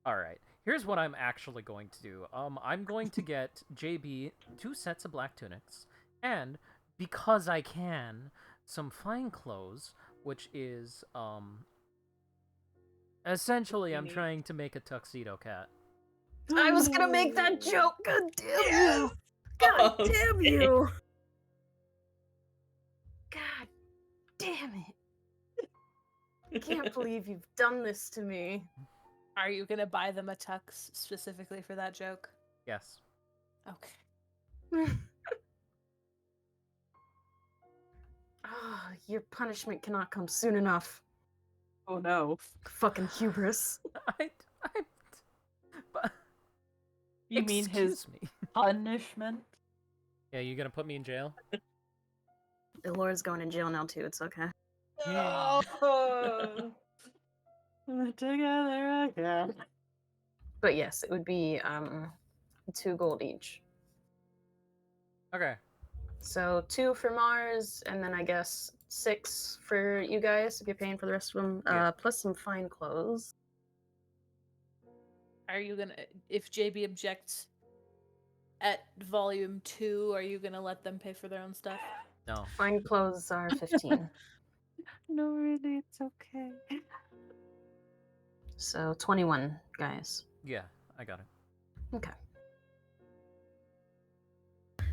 Alright, here's what I'm actually going to do. I'm going to get JB 2 sets of black tunics, and, because I can, some fine clothes, which is, essentially I'm trying to make a tuxedo cat. I was gonna make that joke. God damn you. God damn you. God damn it. I can't believe you've done this to me. Are you gonna buy them a tux specifically for that joke? Yes. Okay. Ah, your punishment cannot come soon enough. Oh no. Fucking hubris. But You mean his excuse me. punishment? Yeah, you gonna put me in jail? Laura's going in jail now too, it's okay. Oh. Together again. But yes, it would be 2 gold each. Okay. So 2 for Mars, and then I guess 6 for you guys if you're paying for the rest of them, Yeah. plus some fine clothes. Are you gonna, if JB objects at volume 2, are you gonna let them pay for their own stuff? No. Fine clothes are 15. No, really, it's okay. So 21, guys. Yeah, I got it. Okay.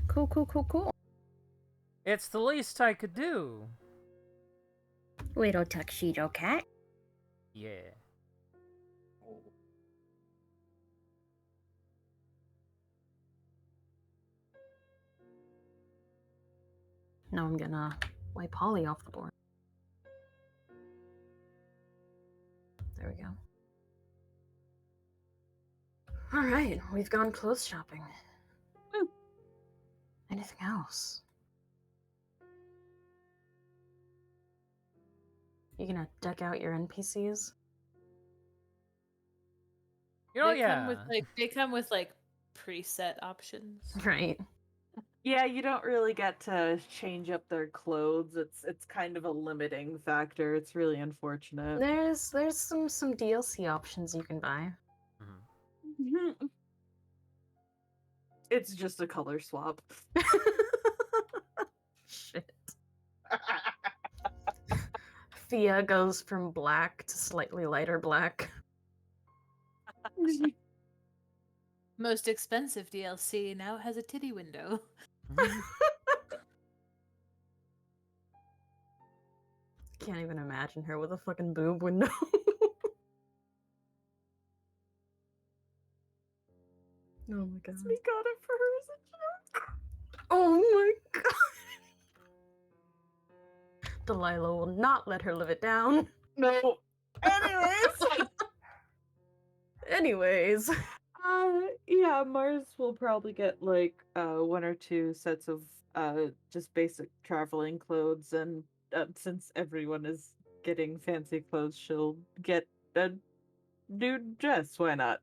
Cool, cool, cool, cool. It's the least I could do. Little tuxedo cat. Yeah. Now I'm gonna wipe Holly off the board. There we go. Alright, we've gone clothes shopping. Woo. Anything else? You gonna deck out your NPCs? They come with like preset options. Right. Yeah, you don't really get to change up their clothes. It's kind of a limiting factor. It's really unfortunate. There's some DLC options you can buy. Mhm. It's just a color swap. Shit. Thea goes from black to slightly lighter black. Most expensive DLC now has a titty window. Can't even imagine her with a fucking boob window. Oh my god. We got it for her as a joke. Oh my god. Delilah will not let her live it down. No. Anyways. Anyways. Yeah, Mars will probably get like one or two sets of just basic traveling clothes, and since everyone is getting fancy clothes, she'll get a new dress. Why not?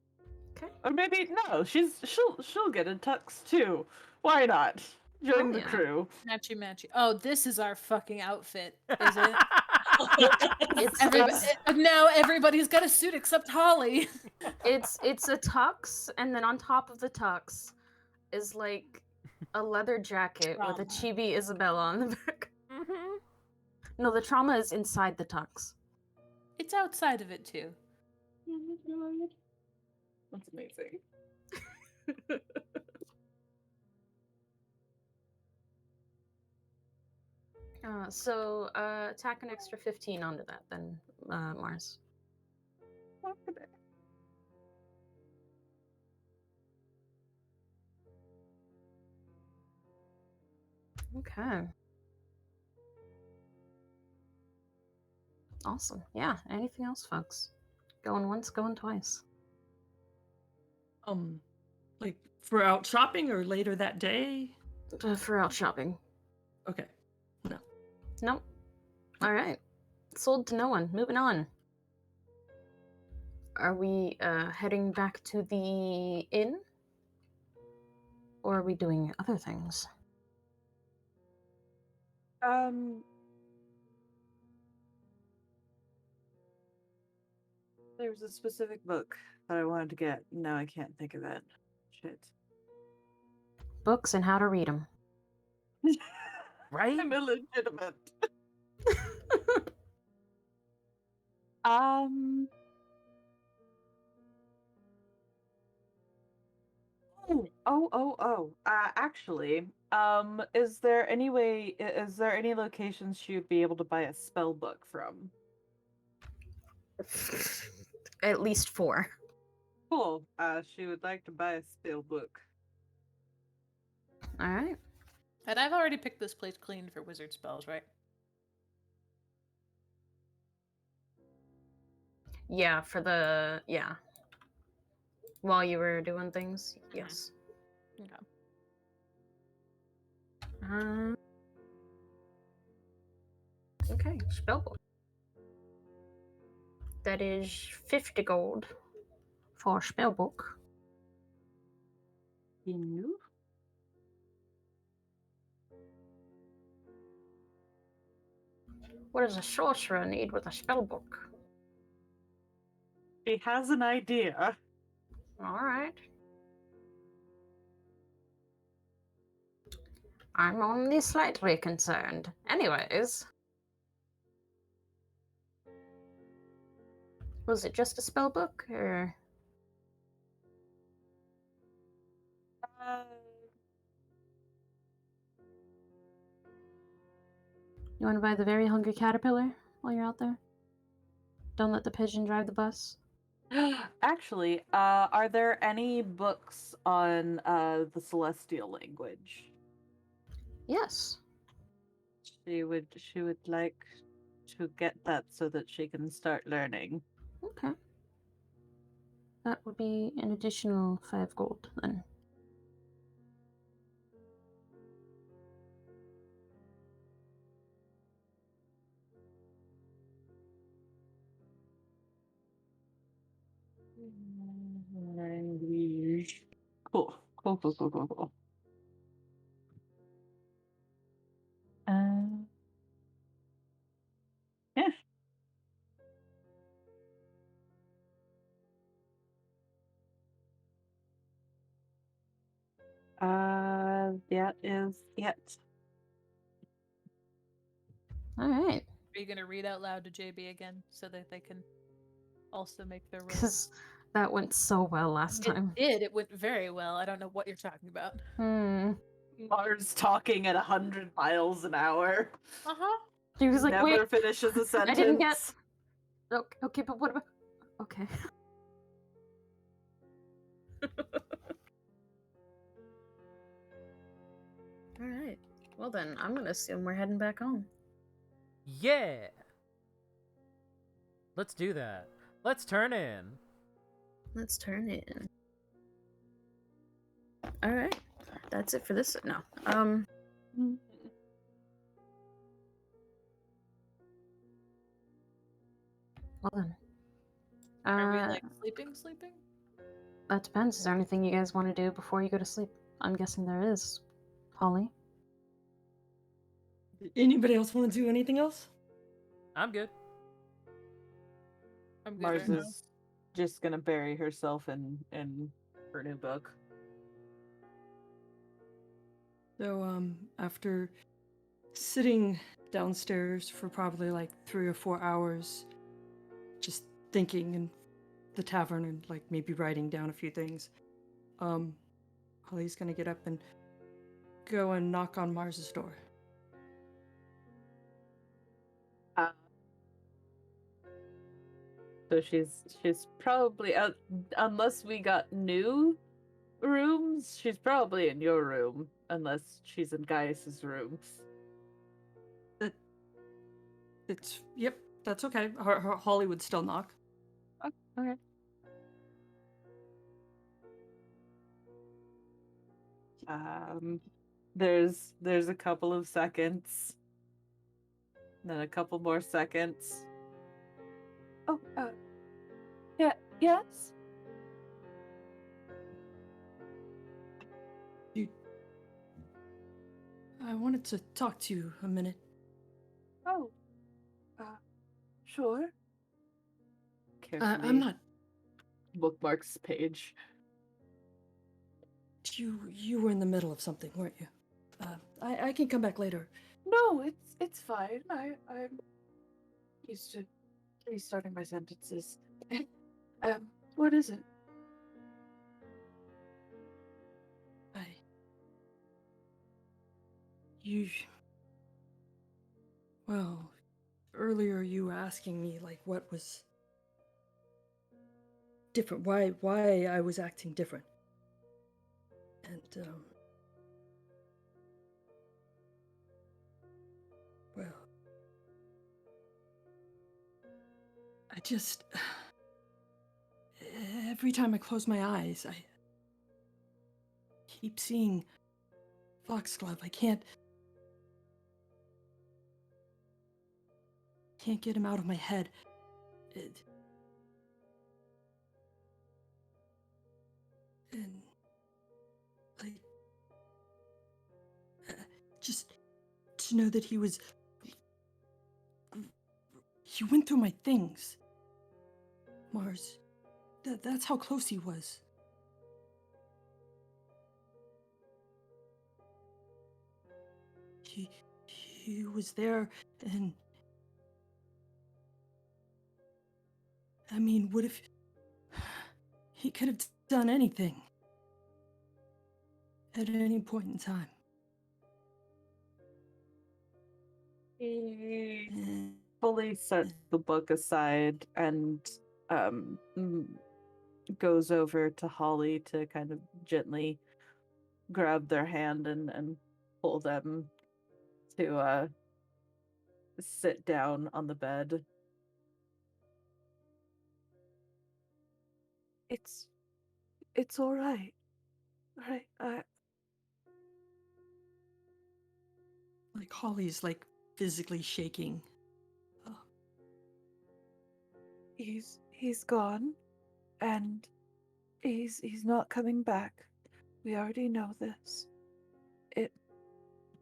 Okay. Or maybe no, she'll get a tux too. Why not? Join Oh, the yeah. crew. Matchy matchy. Oh, this is our fucking outfit, is it? It's Now everybody's got a suit except Holly. it's a tux, and then on top of the tux is like a leather jacket with a Trauma. chibi Isabella on the back. Mhm. No, the trauma is inside the tux. It's outside of it too. Oh my god. That's amazing. So tack an extra 15 onto that then, Mars. Okay. Awesome. Yeah. Anything else, folks? Going once, going twice. Like for out shopping or later that day? For out shopping. Okay. No. Nope. All right. Sold to no one. Moving on. Are we heading back to the inn? Or are we doing other things? There was a specific book that I wanted to get. Now I can't think of it. Shit. Books and how to read them. Right? I'm illegitimate. Actually, is there any way? Is there any locations she would be able to buy a spell book from? At least 4. Cool. She would like to buy a spell book. All right. And I've already picked this place clean for wizard spells, right? Yeah, for the while you were doing things, yes. Okay. Okay, spellbook. That is 50 gold for spellbook. You? What does a sorcerer need with a spellbook? She has an idea. I'm only slightly concerned. Anyways. Was it just a spell book, or... Uh, You want to buy the Very Hungry Caterpillar while you're out there? Don't let the pigeon drive the bus. Actually, are there any books on the celestial language? Yes. She would like to get that so that she can start learning. Okay. That would be an additional 5 gold, then. Language. Cool. Cool. Yeah. That is it. Alright. Are you gonna read out loud to JB again so that they can also make their rolls? Because that went so well last time. It did. It went very well. I don't know what you're talking about. Mars talking at 100 miles an hour. Uh-huh. He was like, Never wait, finishes a I sentence. didn't get... Okay, but what about... Okay. Alright. Well then, I'm gonna assume we're heading back home. Yeah. Let's do that. Let's turn in. Let's turn in. Alright. That's it for this... No. Well then. Are we like sleeping? That depends. Is there anything you guys want to do before you go to sleep? I'm guessing there is. Holly? Anybody else want to do anything else? I'm good. I'm good Mars right now. is just gonna bury herself in her new book. So, after sitting downstairs for probably like 3 or 4 hours, just thinking in the tavern and like maybe writing down a few things, Holly's gonna get up and go and knock on Mars's door. So she's probably unless we got new rooms, she's probably in your room unless she's in Gaius's rooms. Yep, that's okay. Her Holly would still knock. Oh, okay. There's a couple of seconds. Then a couple more seconds. Oh, yeah, yes. I wanted to talk to you a minute. Oh, sure. I'm not. Bookmarks page. You were in the middle of something, weren't you? I can come back later. No, it's fine. I'm used to restarting my sentences. What is it? Well, earlier you were asking me like what was different, why I was acting different. And well, I just every time I close my eyes, I keep seeing Foxglove. I can't get him out of my head. And like just to know that he went through my things. Mars, that's how close he was. he was there, and I mean, what if he could have done anything at any point in time? He And fully sets the book aside and goes over to Holly to kind of gently grab their hand and pull them to sit down on the bed. It's all right. Right. like Holly's like physically shaking. He's gone, and he's not coming back. We already know this.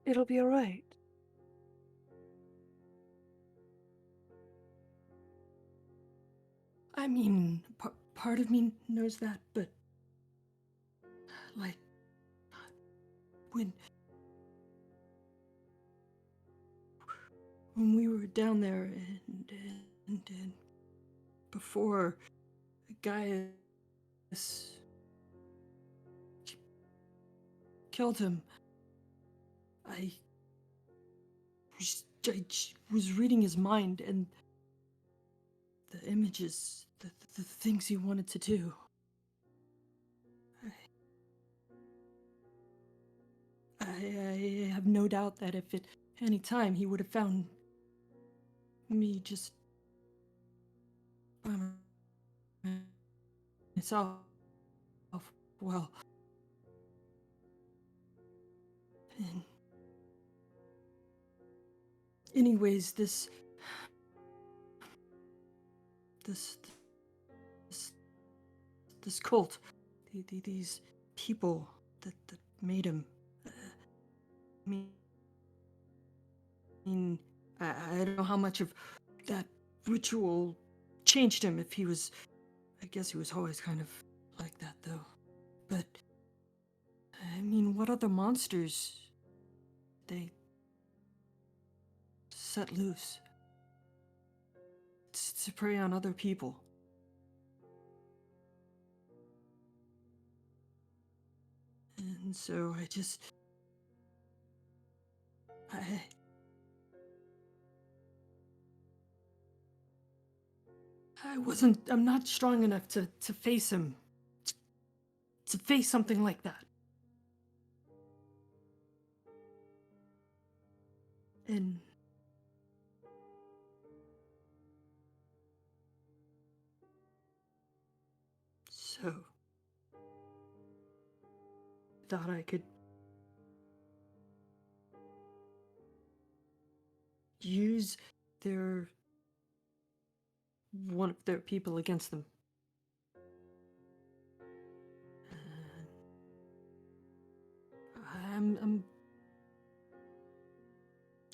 It'll be all right. I mean, part of me knows that, but like when we were down there and before Gaius killed him, I was reading his mind, and the images, the things he wanted to do. I have no doubt that if at any time he would have found me just by myself, well, and anyways, this cult, these people that made him. I mean, I don't know how much of that ritual changed him. If he was, I guess he was always kind of like that, though. But I mean, what other monsters they set loose to prey on other people? And so I'm not strong enough to face him, to face something like that. And so, thought I could use one of their people against them.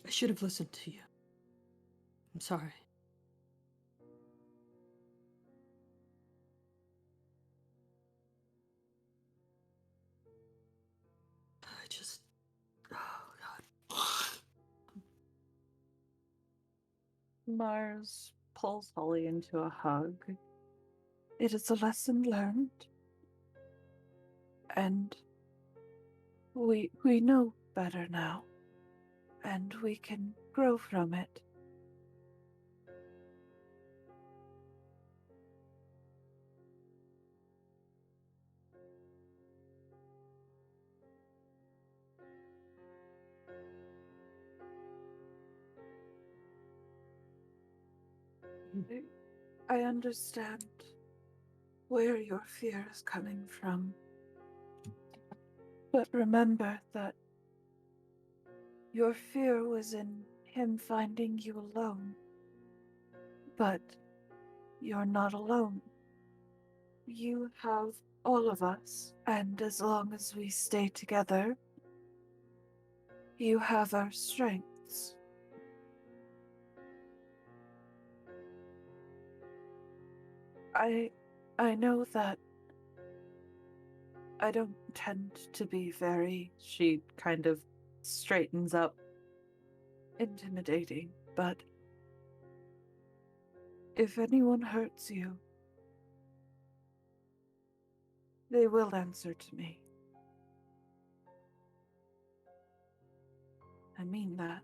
I should have listened to you. I'm sorry. Oh God. Mars pulls Holly into a hug. It is a lesson learned, and we know better now, and we can grow from it. I understand where your fear is coming from. But remember that your fear was in him finding you alone. But you're not alone. You have all of us, and as long as we stay together, you have our strengths. I know that I don't tend to be very... She kind of straightens up. intimidating, but if anyone hurts you, they will answer to me. I mean that.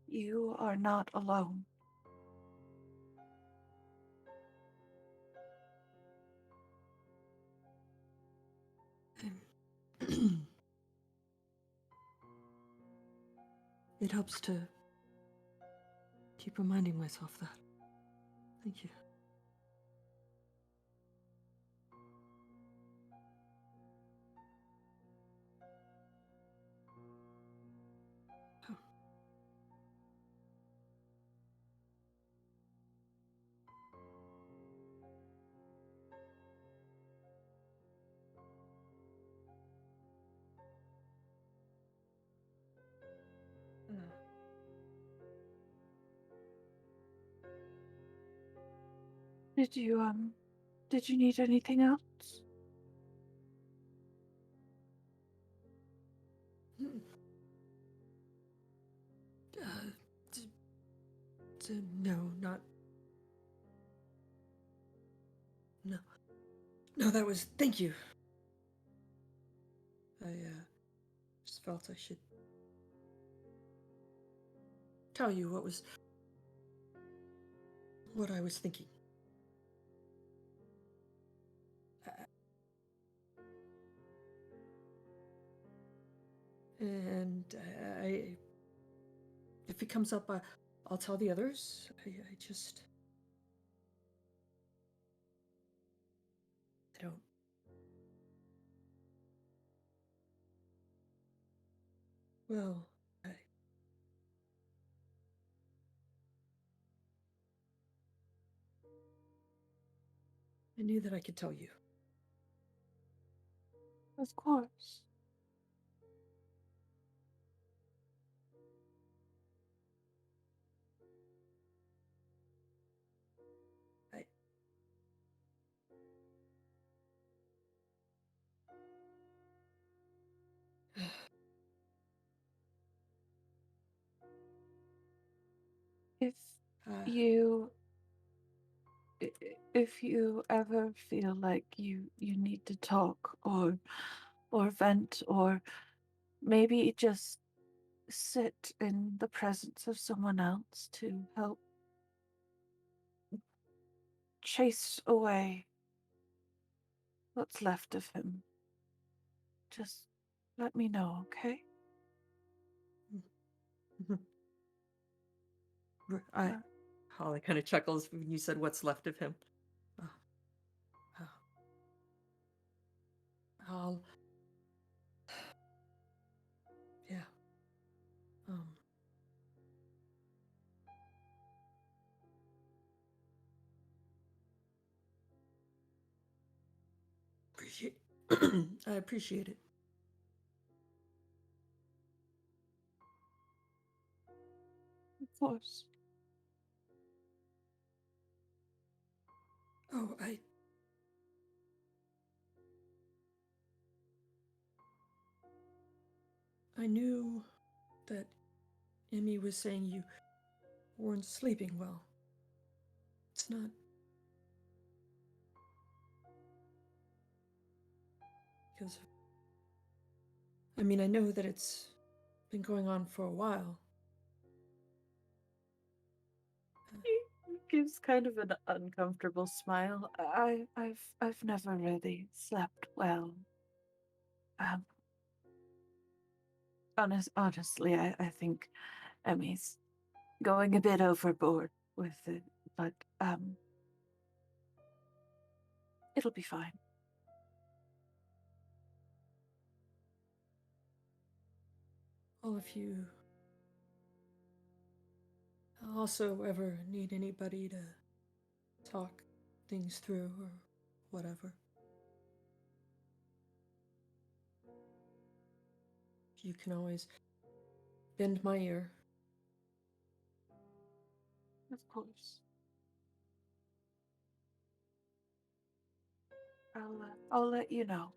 You are not alone. It helps to keep reminding myself that. Thank you. Oh. Did you need anything else? Mm. No, not. No. No, that was. Thank you. I, just felt I should tell you what I was thinking. And if it comes up, I'll tell the others. I don't. Well, I knew that I could tell you. Of course. If you if you ever feel like you need to talk or vent or maybe just sit in the presence of someone else to help chase away what's left of him, just let me know, okay? Holly kind of chuckles when you said what's left of him. I'll. Yeah. Appreciate. I appreciate it. Of course. Oh, I knew that Emmy was saying you weren't sleeping well. It's not. Because. I mean, I know that it's been going on for a while. He gives kind of an uncomfortable smile. I've never really slept well. Honestly, I think Emmy's going a bit overboard with it, but it'll be fine. Well, if you also ever need anybody to talk things through or whatever, you can always bend my ear. Of course. I'll let you know.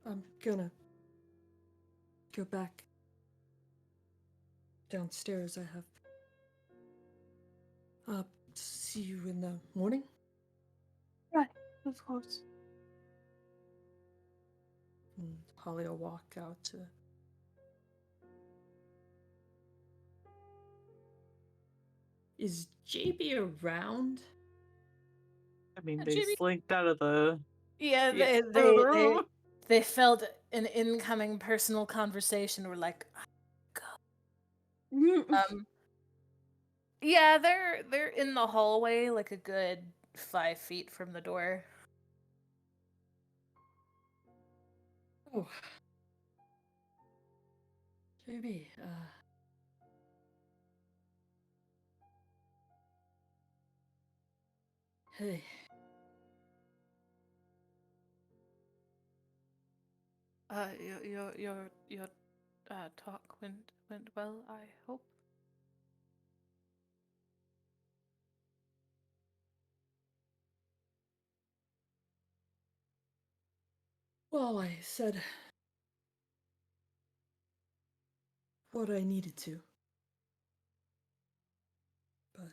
I'm gonna go back downstairs. I have. See you in the morning? Right, of course. And Holly will walk out to. Is JB around? I mean, Yeah, they Jimmy- slinked out of the Yeah, room. they felt an incoming personal conversation. Were like, yeah, they're in the hallway, like a good 5 feet from the door. Oh. JB, Hey. Your talk went well, I hope. Well, I said what I needed to. But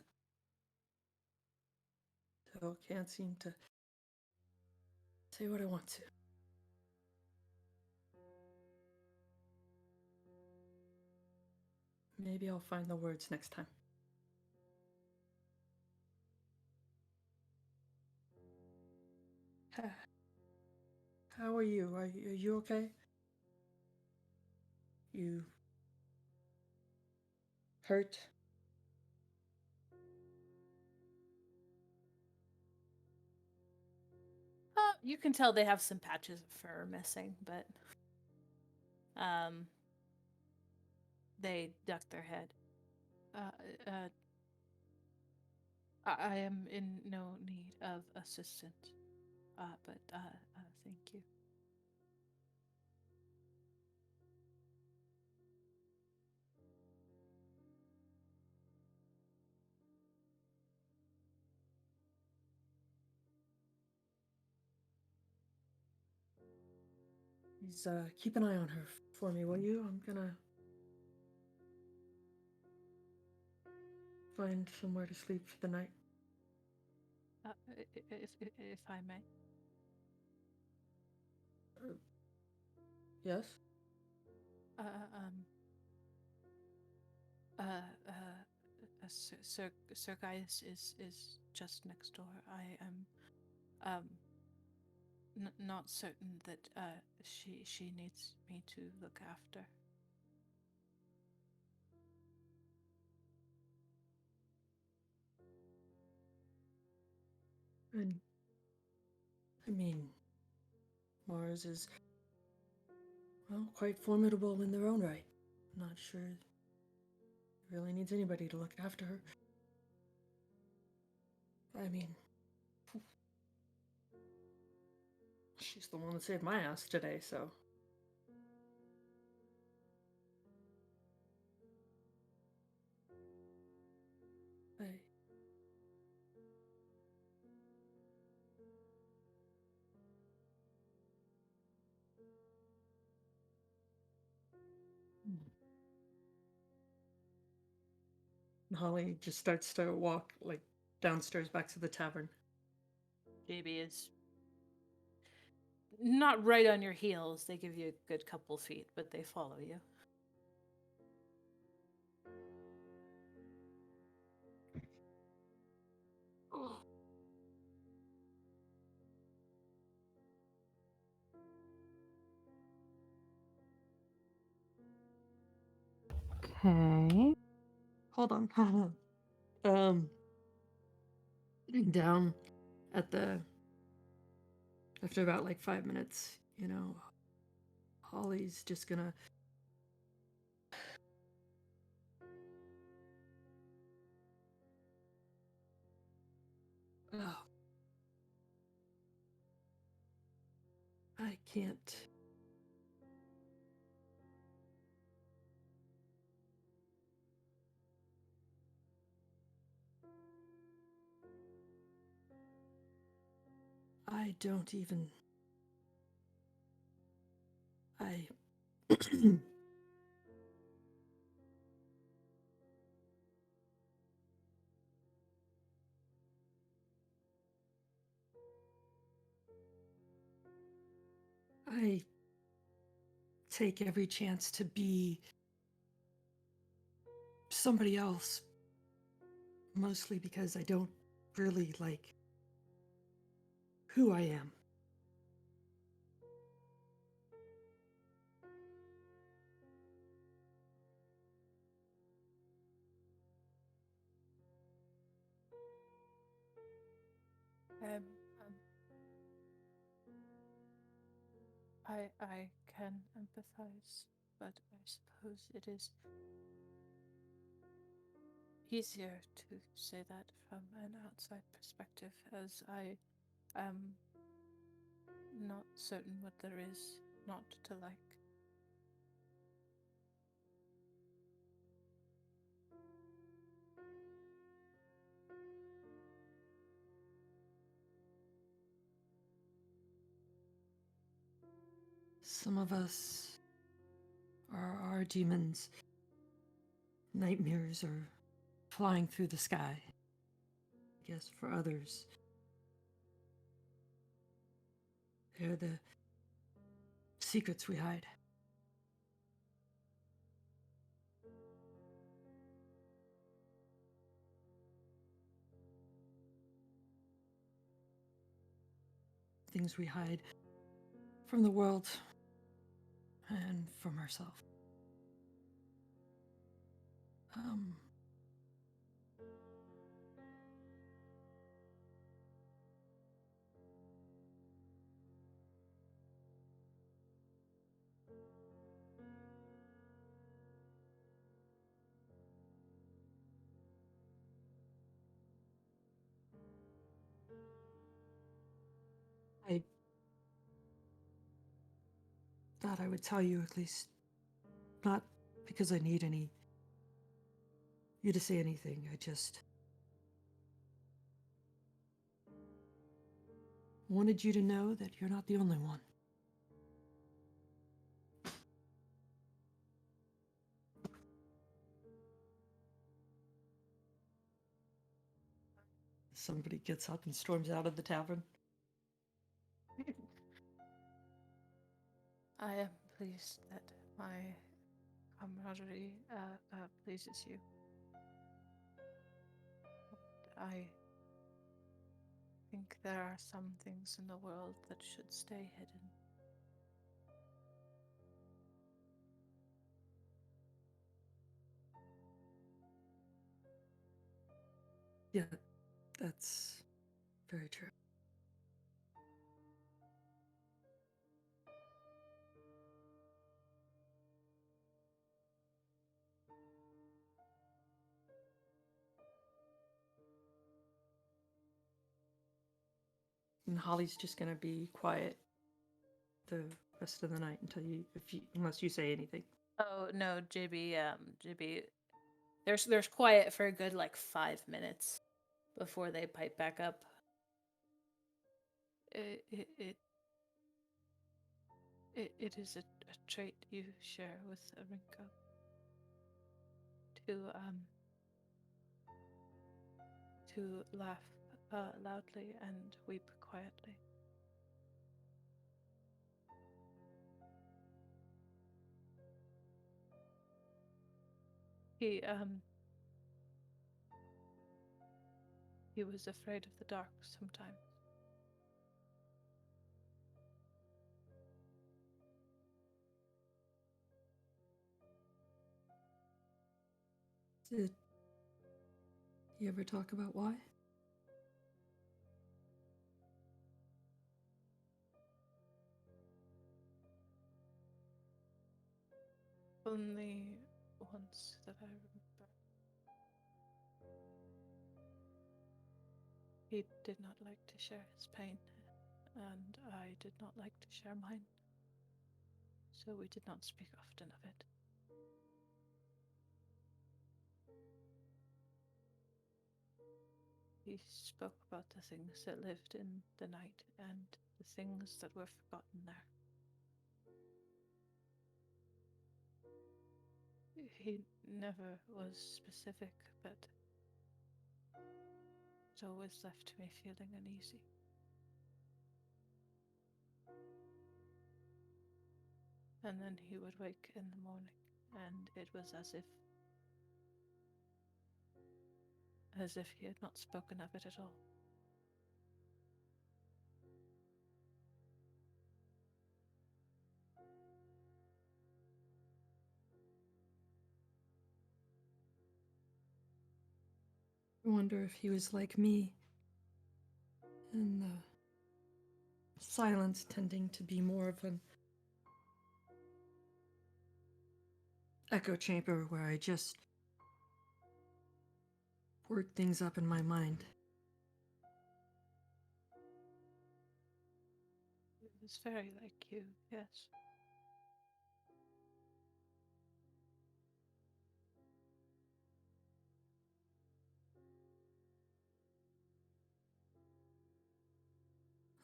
still can't seem to say what I want to. Maybe I'll find the words next time. How are you? Are you okay? You hurt? You can tell they have some patches of fur missing, but they duck their head. I am in no need of assistance. But thank you. Please keep an eye on her for me, will you? I'm gonna find somewhere to sleep for the night. If I may. Yes? Sir Gaius is just next door. I am not certain that she needs me to look after. And I mean, Mars is, well, quite formidable in their own right. I'm not sure it really needs anybody to look after her. I mean, she's the one that saved my ass today, so. I. Holly just starts to walk, like, downstairs back to the tavern. JB is not right on your heels. They give you a good couple feet, but they follow you. Okay. Hold on. Sitting down at the. After about like 5 minutes, Holly's just gonna. Oh. I can't. I don't even I I take every chance to be somebody else, mostly because I don't really like who I am. Um, um, I can empathize, but I suppose it is easier to say that from an outside perspective, as I am not certain what there is not to like. Some of us are our demons. Nightmares are flying through the sky. I guess for others, they're the secrets we hide. Things we hide from the world and from ourselves. Um, I thought I would tell you, at least, not because I need you to say anything. I just wanted you to know that you're not the only one. Somebody gets up and storms out of the tavern. I am pleased that my camaraderie pleases you. I think there are some things in the world that should stay hidden. Yeah, that's very true. And Holly's just gonna be quiet the rest of the night unless you say anything. Oh no, JB, there's quiet for a good like 5 minutes before they pipe back up. It is a trait you share with Rinko to laugh loudly and weep quietly. He was afraid of the dark sometimes. Did you ever talk about why? Only once that I remember. He did not like to share his pain, and I did not like to share mine, so we did not speak often of it. He spoke about the things that lived in the night and the things that were forgotten there. He never was specific, but it always left me feeling uneasy. And then he would wake in the morning, and it was as if he had not spoken of it at all. I wonder if he was like me, and the silence tending to be more of an echo chamber where I just work things up in my mind. It was very like you, yes.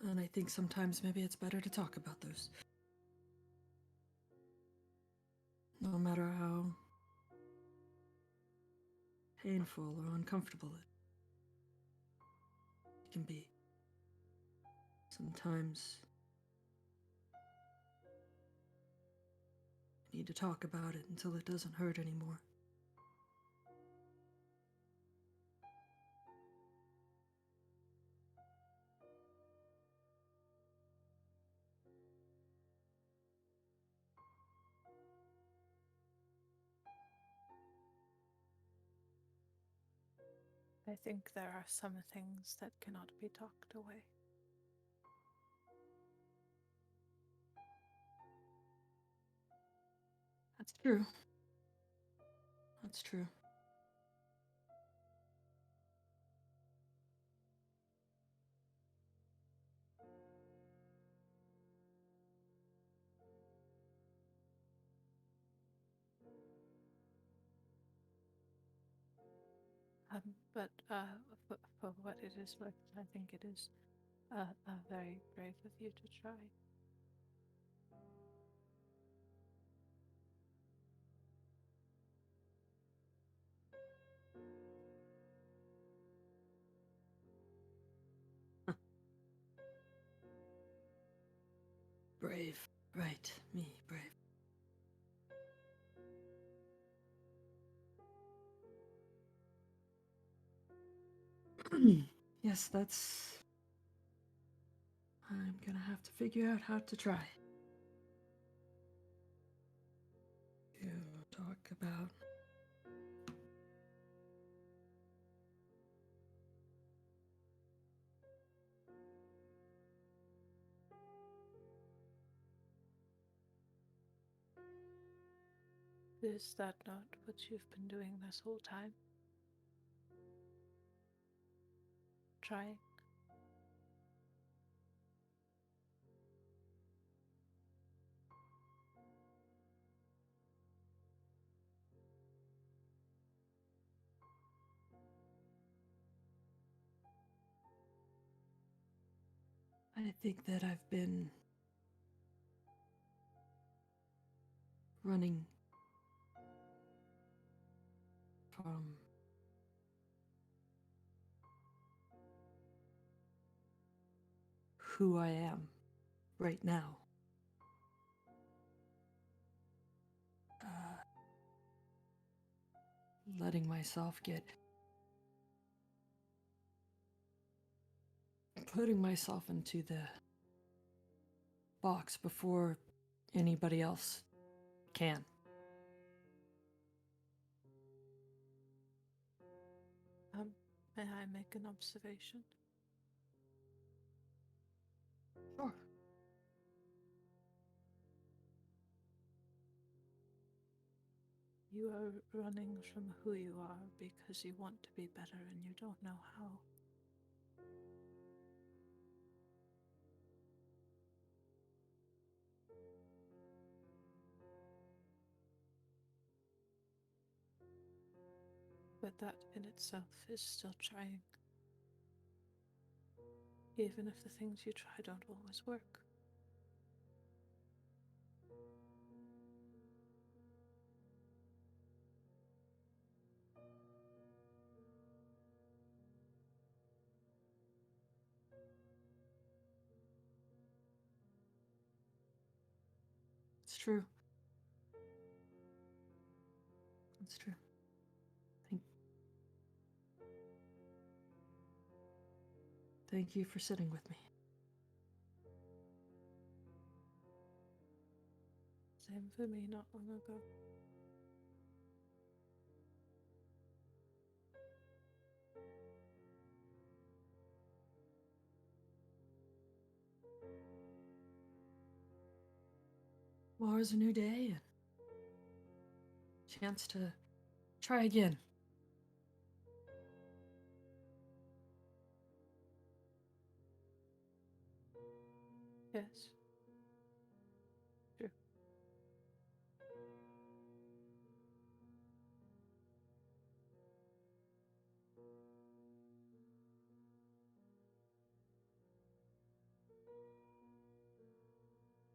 And I think sometimes maybe it's better to talk about those. No matter how painful or uncomfortable it can be. Sometimes you need to talk about it until it doesn't hurt anymore. I think there are some things that cannot be talked away. That's true. That's true. But for what it is worth, I think it is very brave of you to try. Brave. Right. Me, brave. Yes, that's... I'm gonna have to figure out how to try. To talk about... Is that not what you've been doing this whole time? Trying? I think that I've been running from who I am right now. Letting myself putting myself into the box before anybody else can. May I make an observation? Sure. You are running from who you are because you want to be better and you don't know how. But that in itself is still trying. Even if the things you try don't always work. true. That's true. Thank you for sitting with me. Same for me not long ago. Tomorrow's a new day and chance to try again. Yes. True.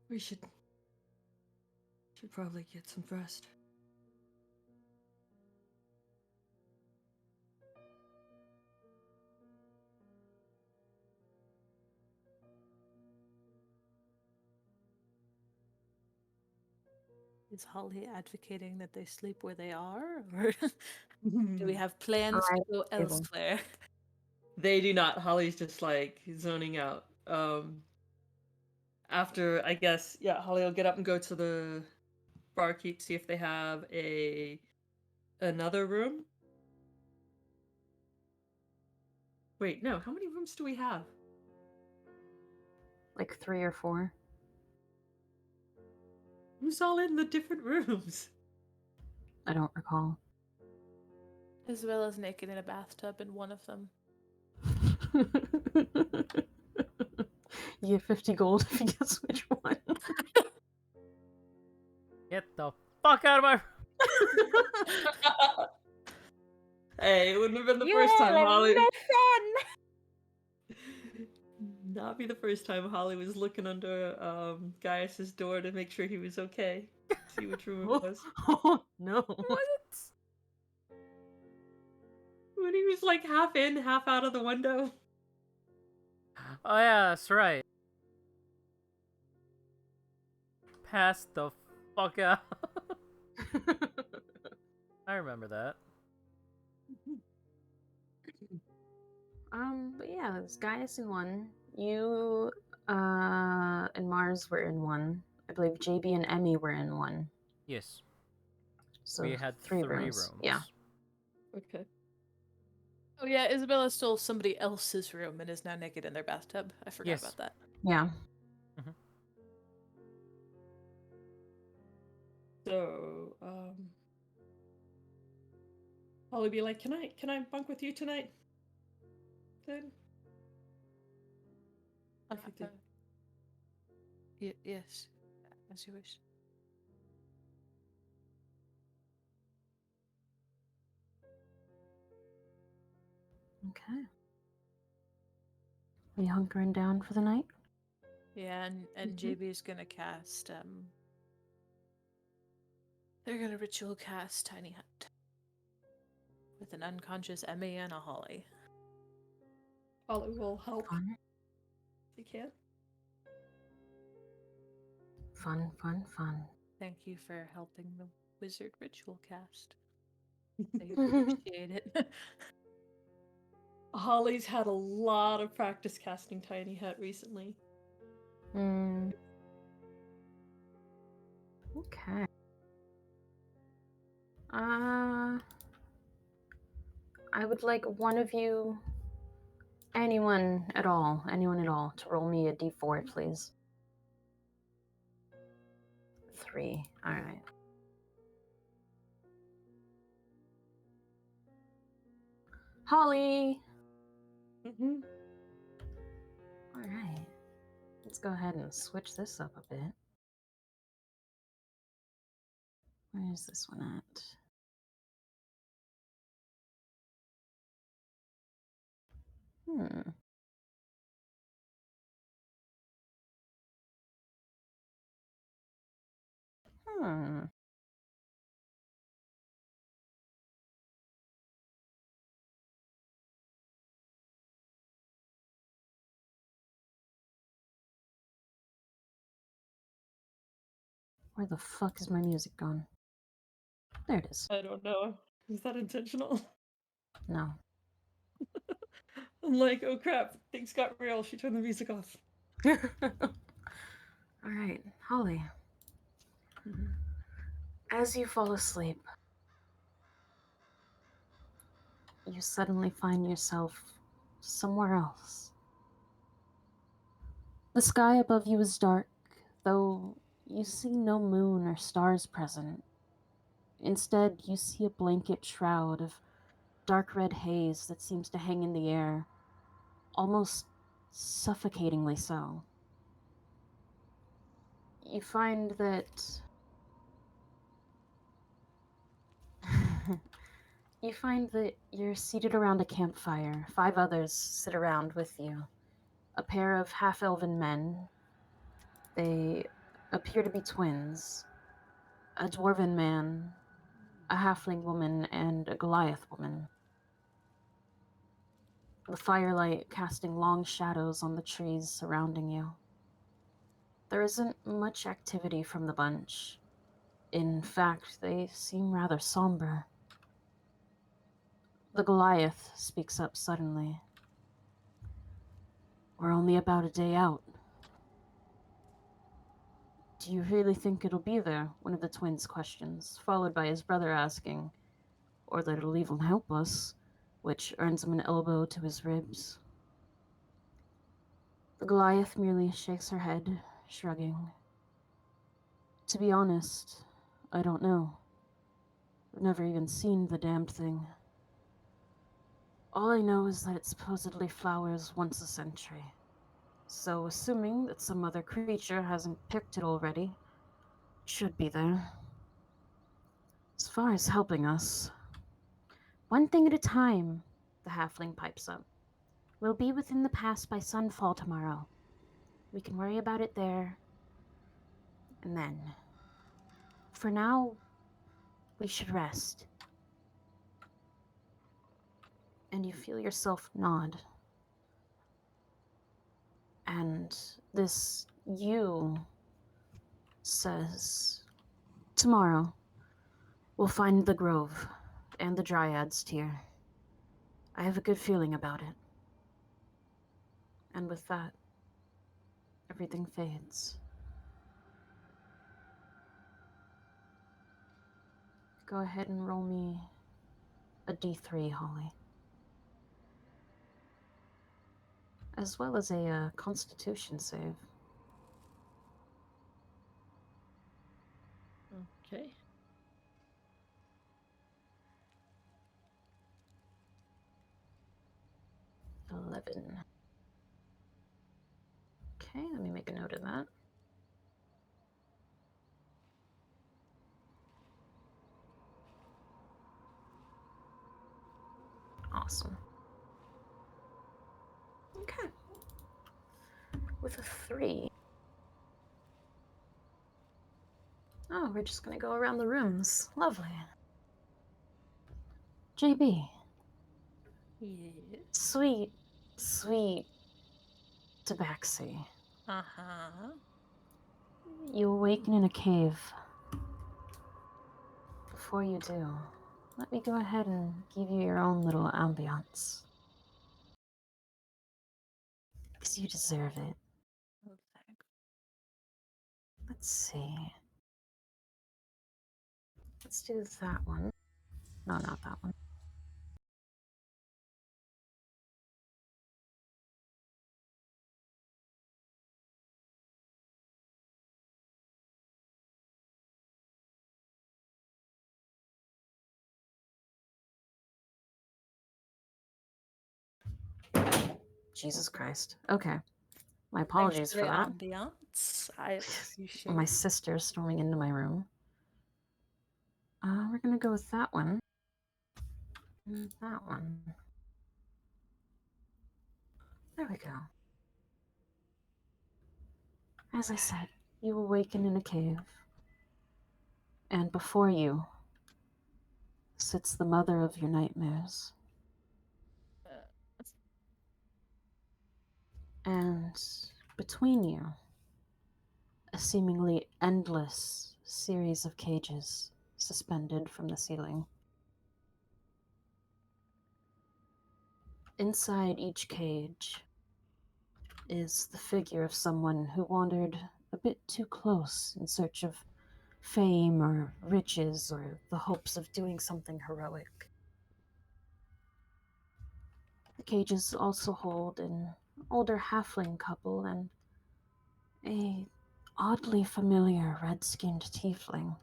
We should probably get some rest. Is Holly advocating that they sleep where they are, or do we have plans to Alright, go table. elsewhere? They do not. Holly's just like zoning out. After I guess, yeah, Holly will get up and go to the barkeep, see if they have another room. Wait, no, how many rooms do we have? Like 3 or 4. Who's all in the different rooms? I don't recall. Isabella's naked in a bathtub in one of them. You get 50 gold if you guess which one. Get the fuck out of my. Hey, it wouldn't have been the first time Holly. Not be the first time Holly was looking under Gaius's door to make sure he was okay. See which room it was. Oh no. What? When he was like half in, half out of the window. Oh yeah, that's right. Pass the fuck out. I remember that. But yeah, it's Gaius in one. You and Mars were in one. I believe JB and Emmy were in one. Yes, So we had 3 3 rooms. rooms. Yeah. Okay. Oh yeah, Isabella stole somebody else's room and is now naked in their bathtub. I forgot Yes. about that. Yeah. So, Holly be like, can I bunk with you tonight? Then if you think. Yes, as you wish. Okay. Are you hunkering down for the night? Yeah, and JB is gonna cast they're gonna ritual cast Tiny Hut with an unconscious Emmy and a Holly. Holly will help Fun. if he can. Fun, fun, fun. Thank you for helping the wizard ritual cast. I appreciate it. Holly's had a lot of practice casting Tiny Hut recently. Okay. I would like one of you, anyone at all, to roll me a d4, please. 3. All right. Holly. Mm-hmm. All right. Let's go ahead and switch this up a bit. Where's this one at? Hmm. Where the fuck is my music gone? There it is. I don't know. Was that intentional? No. I'm like, oh crap, things got real. She turned the music off. Alright, Holly. Mhm. As you fall asleep, you suddenly find yourself somewhere else. The sky above you is dark, though you see no moon or stars present. Instead, you see a blanket shroud of dark red haze that seems to hang in the air, almost suffocatingly so. You find that you're seated around a campfire. 5 others sit around with you. A pair of half-elven men. They appear to be twins. A dwarven man, a halfling woman, and a Goliath woman. The firelight casting long shadows on the trees surrounding you. There isn't much activity from the bunch. In fact, they seem rather somber. The Goliath speaks up suddenly. We're only about a day out. Do you really think it'll be there? One of the twins questions, followed by his brother asking, or that it'll even help us, which earns him an elbow to his ribs. The Goliath merely shakes her head, shrugging. To be honest, I don't know. I've never even seen the damned thing. All I know is that it supposedly flowers once a century. So, assuming that some other creature hasn't picked it already, it should be there. As far as helping us, one thing at a time, the halfling pipes up. We'll be within the pass by sunfall tomorrow. We can worry about it there. And then, for now, we should rest. And you feel yourself nod. And this you says, tomorrow, we'll find the grove and the Dryad's tear. I have a good feeling about it. And with that, everything fades. Go ahead and roll me a d3, Holly. As well as a constitution save. Okay. 11. Okay, let me make a note of that. Awesome. Okay. With a 3. Oh, we're just gonna go around the rooms. Lovely. JB. Yeah. Sweet, sweet Tabaxi. Uh-huh. You awaken in a cave. Before you do, let me go ahead and give you your own little ambiance. Because you deserve it. Oh, thanks. Let's see. Let's do that one. No, not that one. Jesus Christ. Okay. My apologies Thanks for the that. ambiance. I appreciate My sister storming into my room. We're gonna go with that one. And that one. There we go. As I said, you awaken in a cave. And before you sits the mother of your nightmares. uh, And between you, a seemingly endless series of cages suspended from the ceiling. Inside each cage is the figure of someone who wandered a bit too close in search of fame or riches or the hopes of doing something heroic. The cages also hold an older halfling couple and a oddly familiar red-skinned tiefling.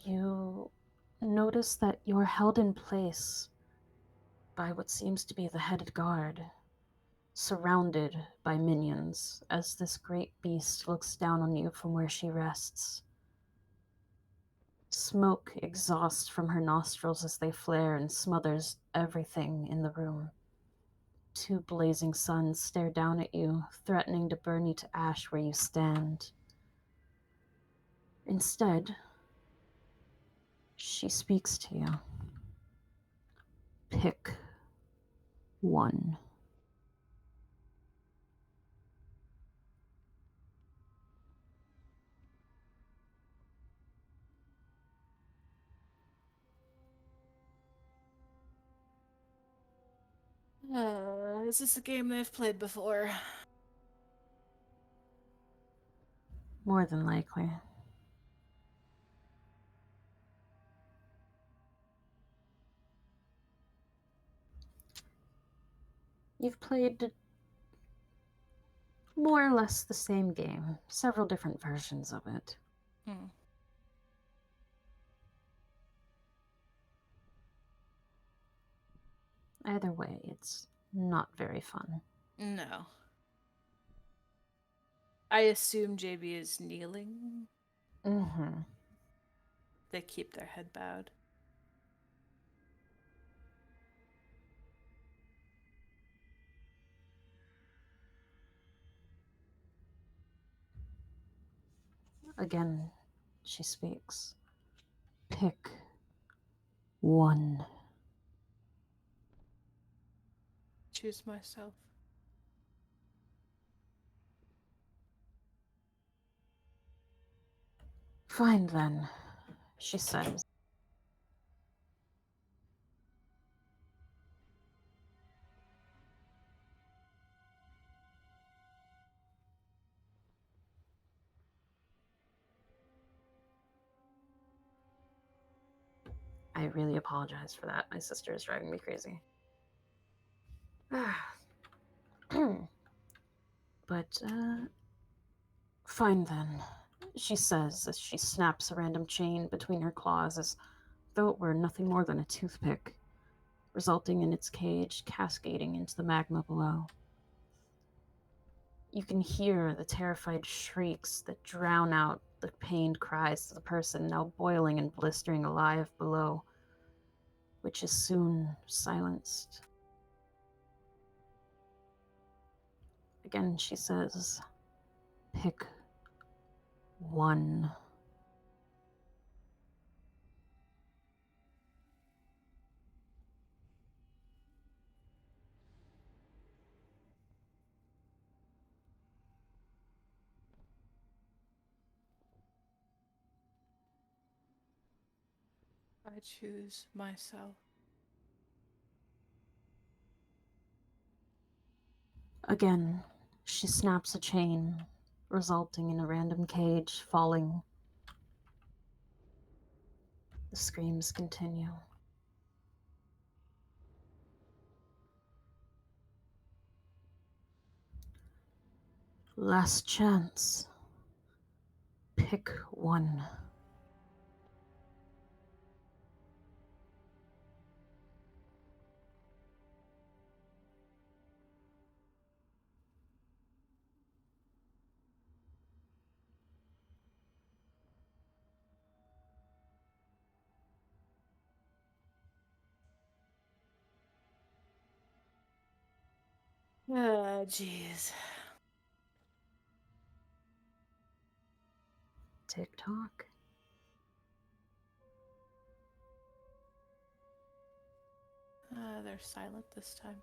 You notice that you're held in place by what seems to be the headed guard, surrounded by minions as this great beast looks down on you from where she rests. Smoke exhausts from her nostrils as they flare and smothers everything in the room. Two blazing suns stare down at you, threatening to burn you to ash where you stand. Instead, she speaks to you. Pick one. Is this a game they've played before? More than likely. You've played more or less the same game, several different versions of it. Hmm. Either way, it's not very fun. No. I assume JB is kneeling. Mm-hmm. They keep their head bowed. Again, she speaks. Pick one. Choose myself. Fine then, she says. I really apologize for that. My sister is driving me crazy. But, fine then, she says as she snaps a random chain between her claws as though it were nothing more than a toothpick, resulting in its cage cascading into the magma below. You can hear the terrified shrieks that drown out the pained cries of the person now boiling and blistering alive below, which is soon silenced. Again, she says, pick one. I choose myself. Again, she snaps a chain, resulting in a random cage falling. The screams continue. Last chance. Pick one. Ah, jeez. Tick tock. They're silent this time.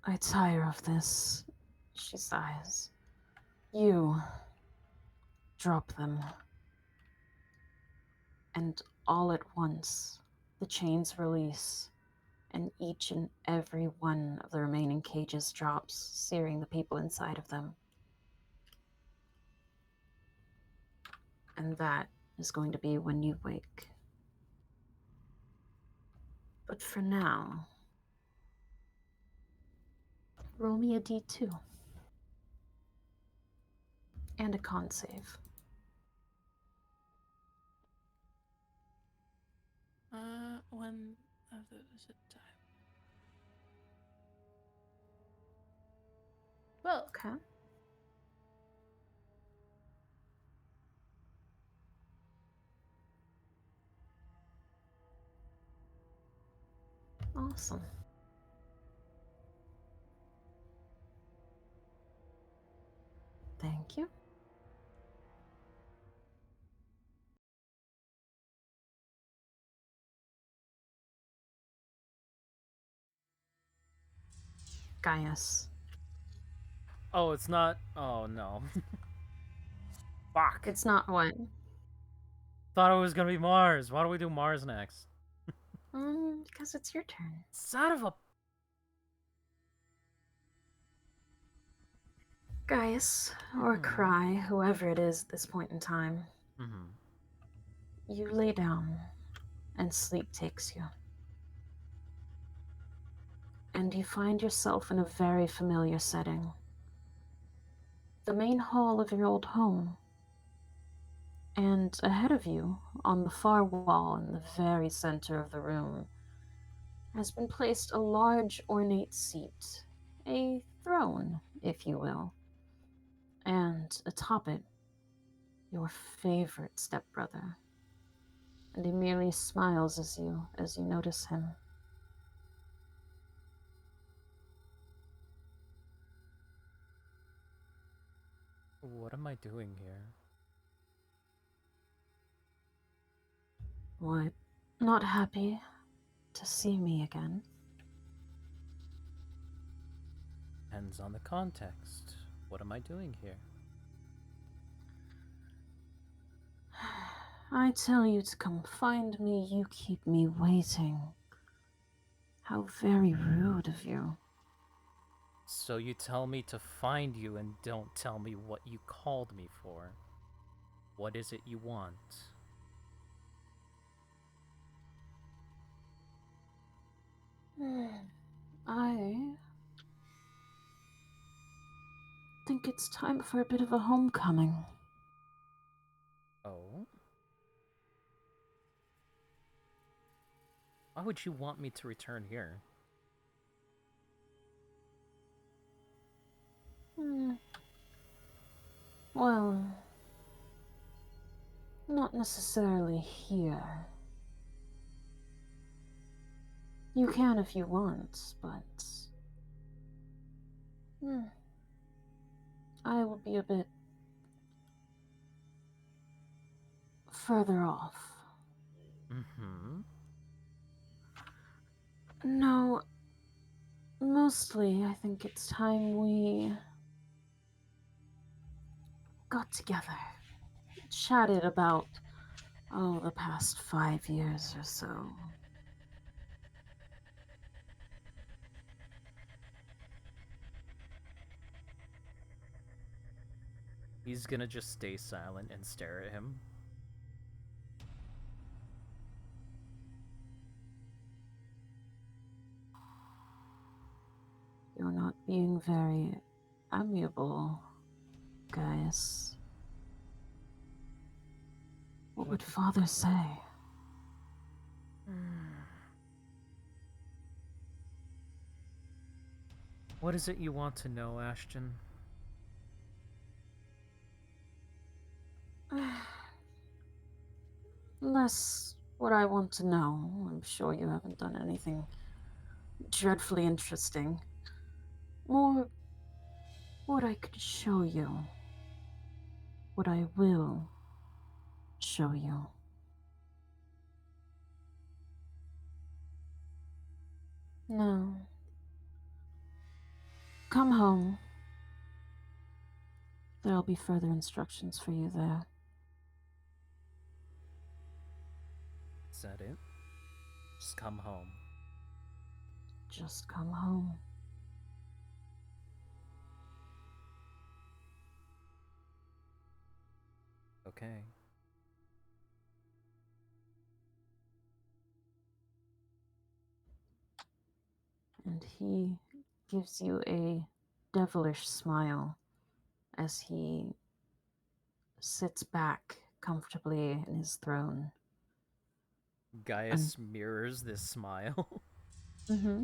I tire of this, she sighs. You drop them. And all at once, the chains release, and each and every one of the remaining cages drops, searing the people inside of them. And that is going to be when you wake. But for now, roll me a d2 and a con save. When of those time. Well, Okay. Awesome. Thank you. Gaius. Oh, it's not. Oh no. Fuck. It's not what? Thought it was gonna be Mars. Why do we do Mars next? Because it's your turn. Son of a. Gaius, or Cry, whoever it is at this point in time, Mm-hmm. you lay down and sleep takes you. And you find yourself in a very familiar setting. The main hall of your old home. And ahead of you, on the far wall in the very center of the room, has been placed a large ornate seat, a throne, if you will. And atop it, your favorite stepbrother. And he merely smiles as you notice him. What am I doing here? What? Not happy to see me again? Depends on the context. What am I doing here? I tell you to come find me, you keep me waiting. How very rude of you. So you tell me to find you and don't tell me what you called me for. What is it you want? I think it's time for a bit of a homecoming. Oh? Why would you want me to return here? Well, not necessarily here. You can if you want, but I will be a bit further off. Mm-hmm. No, mostly I think it's time we got together, chatted about, the past 5 years or so. He's gonna just stay silent and stare at him. You're not being very amiable, Gaius. What would Father say? What is it you want to know, Ashton? Less what I want to know. I'm sure you haven't done anything dreadfully interesting. More what I could show you. What I will show you. No. Come home. There'll be further instructions for you there. Is that it? Just come home. Just come home. Okay. And he gives you a devilish smile as he sits back comfortably in his throne. Gaius mirrors this smile. Mm-hmm.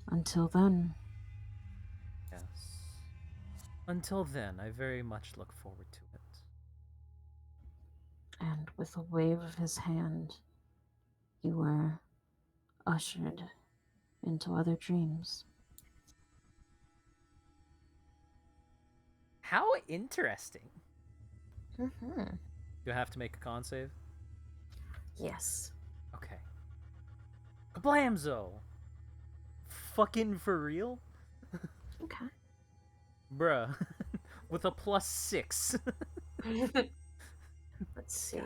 Until then, Yes. Until then, I very much look forward to it. and with a wave of his hand, you were ushered into other dreams. How interesting. Mm-hmm. Do I have to make a con save? Yes. Okay. Kablamzo! Fucking for real? Okay. Bruh. With a +6. Let's see.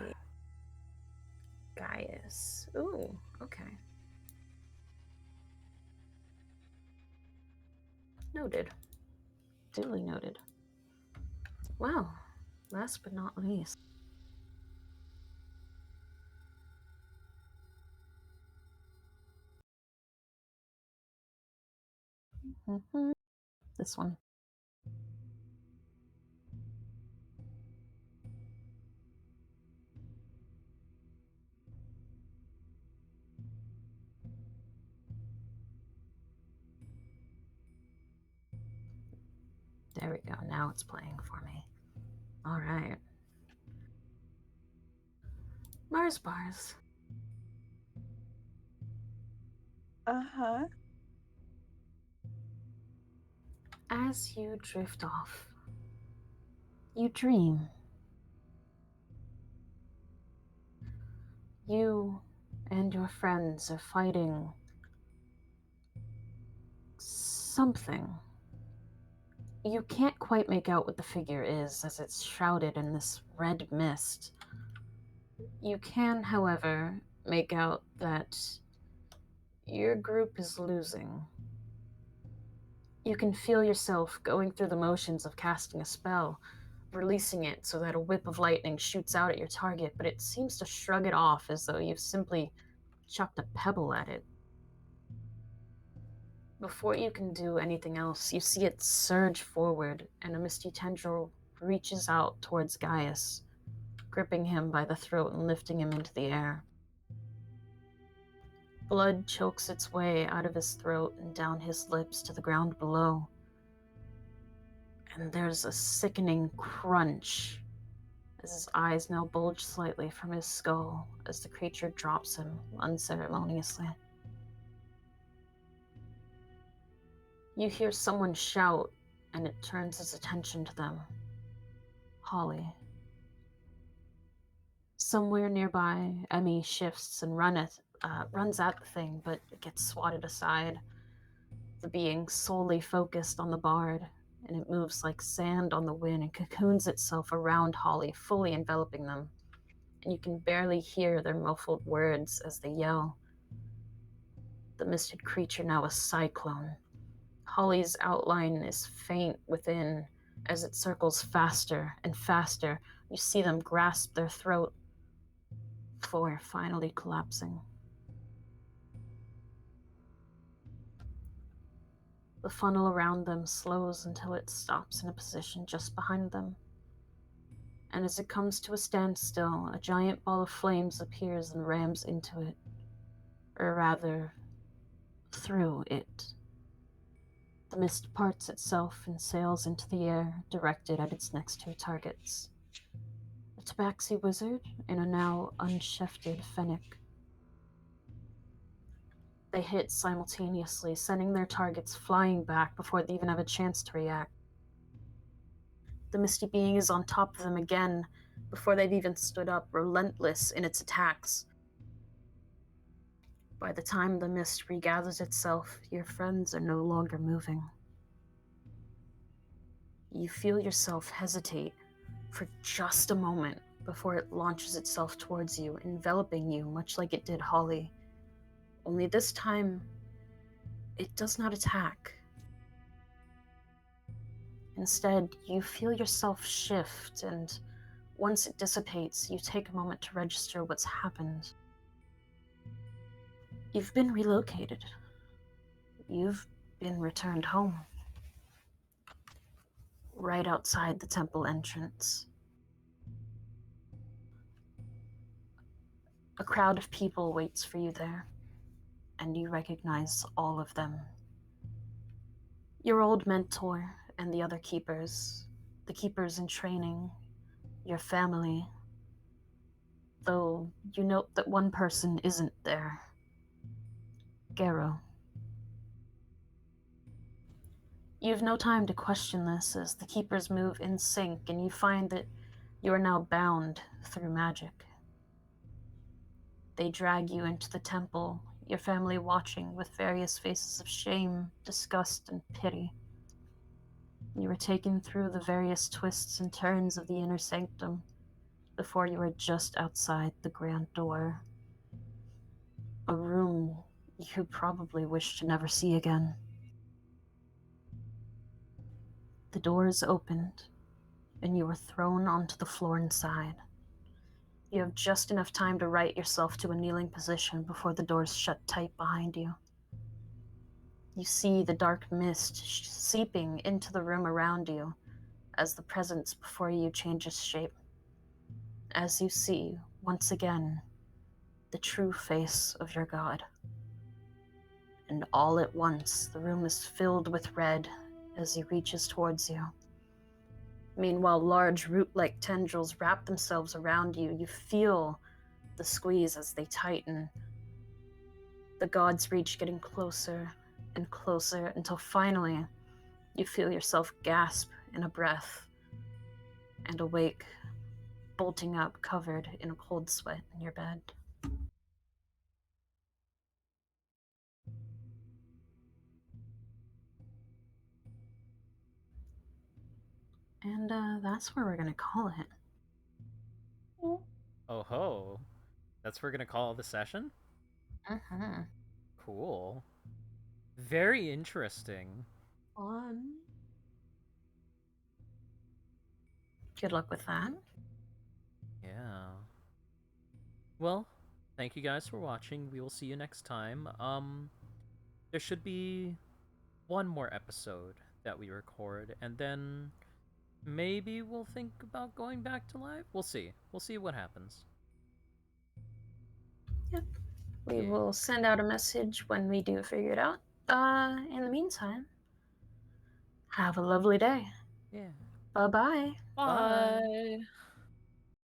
Gaius. Ooh, okay. Noted. Duly noted. Well, last but not least. This one. There we go. Now it's playing for me. All right. Mars bars. Uh-huh. As you drift off, you dream. You and your friends are fighting something. You can't quite make out what the figure is as it's shrouded in this red mist. You can, however, make out that your group is losing. You can feel yourself going through the motions of casting a spell, releasing it so that a whip of lightning shoots out at your target, but it seems to shrug it off as though you've simply chucked a pebble at it. Before you can do anything else, you see it surge forward, and a misty tendril reaches out towards Gaius, gripping him by the throat and lifting him into the air. Blood chokes its way out of his throat and down his lips to the ground below. And there's a sickening crunch as his eyes now bulge slightly from his skull as the creature drops him unceremoniously. You hear someone shout, and it turns its attention to them. Holly. Somewhere nearby, Emmy shifts and runs at the thing, but it gets swatted aside. The being solely focused on the bard, and it moves like sand on the wind and cocoons itself around Holly, fully enveloping them. And you can barely hear their muffled words as they yell. The misted creature now a cyclone. Holly's outline is faint within as it circles faster and faster. You see them grasp their throat before finally collapsing. The funnel around them slows until it stops in a position just behind them. And as it comes to a standstill, a giant ball of flames appears and rams into it. Or rather, through it. The mist parts itself and sails into the air, directed at its next two targets. A tabaxi wizard and a now unshefted fennec. They hit simultaneously, sending their targets flying back before they even have a chance to react. The misty being is on top of them again, before they've even stood up, relentless in its attacks. By the time the mist regathers itself, your friends are no longer moving. You feel yourself hesitate for just a moment before it launches itself towards you, enveloping you much like it did Holly. Only this time, it does not attack. Instead, you feel yourself shift, and once it dissipates, you take a moment to register what's happened. You've been relocated. You've been returned home. Right outside the temple entrance. A crowd of people waits for you there, and you recognize all of them. Your old mentor and the other keepers, the keepers in training, your family. Though you note that one person isn't there. Garo. You have no time to question this as the keepers move in sync and you find that you are now bound through magic. They drag you into the temple, your family watching with various faces of shame, disgust, and pity. You are taken through the various twists and turns of the inner sanctum before you are just outside the grand door. A room you probably wish to never see again. The door is opened, and you are thrown onto the floor inside. You have just enough time to right yourself to a kneeling position before the doors shut tight behind you. You see the dark mist seeping into the room around you as the presence before you changes shape. As you see, once again, the true face of your god. And all at once, the room is filled with red as he reaches towards you. Meanwhile, large root-like tendrils wrap themselves around you. You feel the squeeze as they tighten. The god's reach getting closer and closer until finally you feel yourself gasp in a breath and awake, bolting up covered in a cold sweat in your bed. And that's where we're gonna call it. Oh ho. That's what we're gonna call the session? Uh-huh. Cool. Very interesting. Fun. Good luck with that. Yeah. Well, thank you guys for watching. We will see you next time. There should be one more episode that we record, and then maybe we'll think about going back to live. We'll see. We'll see what happens. Yep. We Yeah. will send out a message when we do figure it out. In the meantime, have a lovely day. Yeah. Bye-bye. Bye.